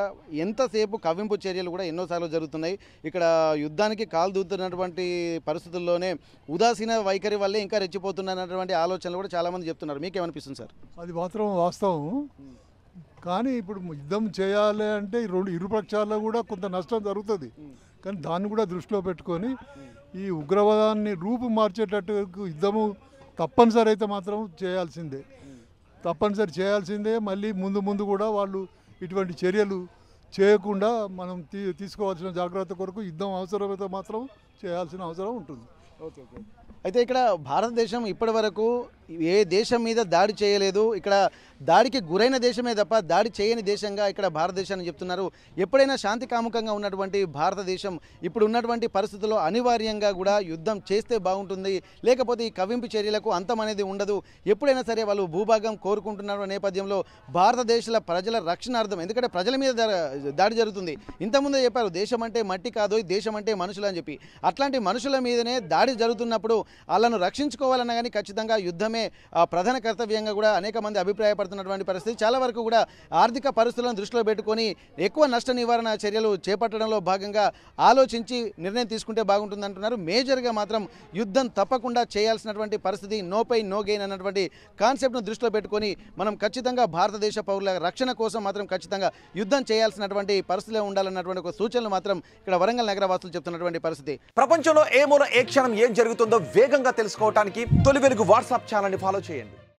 ఎంతసేపు కవ్వింపు చర్యలు కూడా ఎన్నోసార్లు జరుగుతున్నాయి. ఇక్కడ యుద్ధానికి కాలు దూతున్నటువంటి పరిస్థితుల్లోనే ఉదాసీన వైఖరి వల్లే ఇంకా రెచ్చిపోతున్నటువంటి ఆలోచనలు కూడా చాలామంది చెప్తున్నారు. మీకేమనిపిస్తుంది సార్? అది మాత్రం వాస్తవం. కానీ ఇప్పుడు యుద్ధం చేయాలి అంటే ఇరుపక్షాల్లో కూడా కొంత నష్టం జరుగుతుంది. కానీ దాన్ని కూడా దృష్టిలో పెట్టుకొని ఈ ఉగ్రవాదాన్ని రూపు మార్చేటట్టు యుద్ధము తప్పనిసరి అయితే మాత్రం చేయాల్సిందే. మళ్ళీ ముందు కూడా వాళ్ళు ఇటువంటి చర్యలు చేయకుండా మనం తీసుకోవాల్సిన జాగ్రత్త కొరకు యుద్ధం అవసరమైతే మాత్రం చేయాల్సిన అవసరం ఉంటుంది. అయితే ఇక్కడ భారతదేశం ఇప్పటి వరకు ఏ దేశం మీద దాడి చేయలేదు. ఇక్కడ దాడికి గురైన దేశమే తప్ప దాడి చేయని దేశంగా ఇక్కడ భారతదేశాన్ని చెప్తున్నారు. ఎప్పుడైనా శాంతి కాముకంగా ఉన్నటువంటి భారతదేశం ఇప్పుడు ఉన్నటువంటి పరిస్థితుల్లో అనివార్యంగా కూడా యుద్ధం చేస్తే బాగుంటుంది, లేకపోతే ఈ కవ్వింపు చర్యలకు అంతం అనేది ఉండదు. ఎప్పుడైనా సరే వాళ్ళు భూభాగం కోరుకుంటున్న నేపథ్యంలో భారతదేశ ప్రజల రక్షణార్థం, ఎందుకంటే ప్రజల మీద దాడి జరుగుతుంది. ఇంతకుముందే చెప్పారు దేశం అంటే మట్టి కాదు, దేశం అంటే మనుషులు అని చెప్పి. అట్లాంటి మనుషుల మీదనే దాడి జరుగుతున్నప్పుడు వాళ్ళను రక్షించుకోవాలన్నా కానీ ఖచ్చితంగా యుద్ధమే ప్రధాన కర్తవ్యంగా కూడా అనేక మంది అభిప్రాయపడుతున్నటువంటి పరిస్థితి. చాలా వరకు కూడా ఆర్థిక పరిస్థితులను దృష్టిలో పెట్టుకొని ఎక్కువ నష్ట నివారణ చర్యలు చేపట్టడంలో భాగంగా ఆలోచించి నిర్ణయం తీసుకుంటే బాగుంటుంది అంటున్నారు. మేజర్గా మాత్రం యుద్ధం తప్పకుండా చేయాల్సినటువంటి పరిస్థితి, నో పెయిన్ నో గెయిన్ అన్నటువంటి కాన్సెప్ట్ను దృష్టిలో పెట్టుకొని మనం ఖచ్చితంగా భారతదేశ పౌరుల రక్షణ కోసం మాత్రం ఖచ్చితంగా యుద్ధం చేయాల్సినటువంటి పరిస్థితిలో ఉండాలన్నటువంటి ఒక సూచనలు మాత్రం ఇక్కడ వరంగల్ నగర వాసులు చెప్తున్నటువంటి పరిస్థితి. ప్రపంచంలో ఏ మూల ఏ క్షణం ఏం జరుగుతుందో వేగంగా తెలుసుకోవడానికి తొలి వెలుగు వాట్సాప్ ఛానల్ని ఫాలో చేయండి.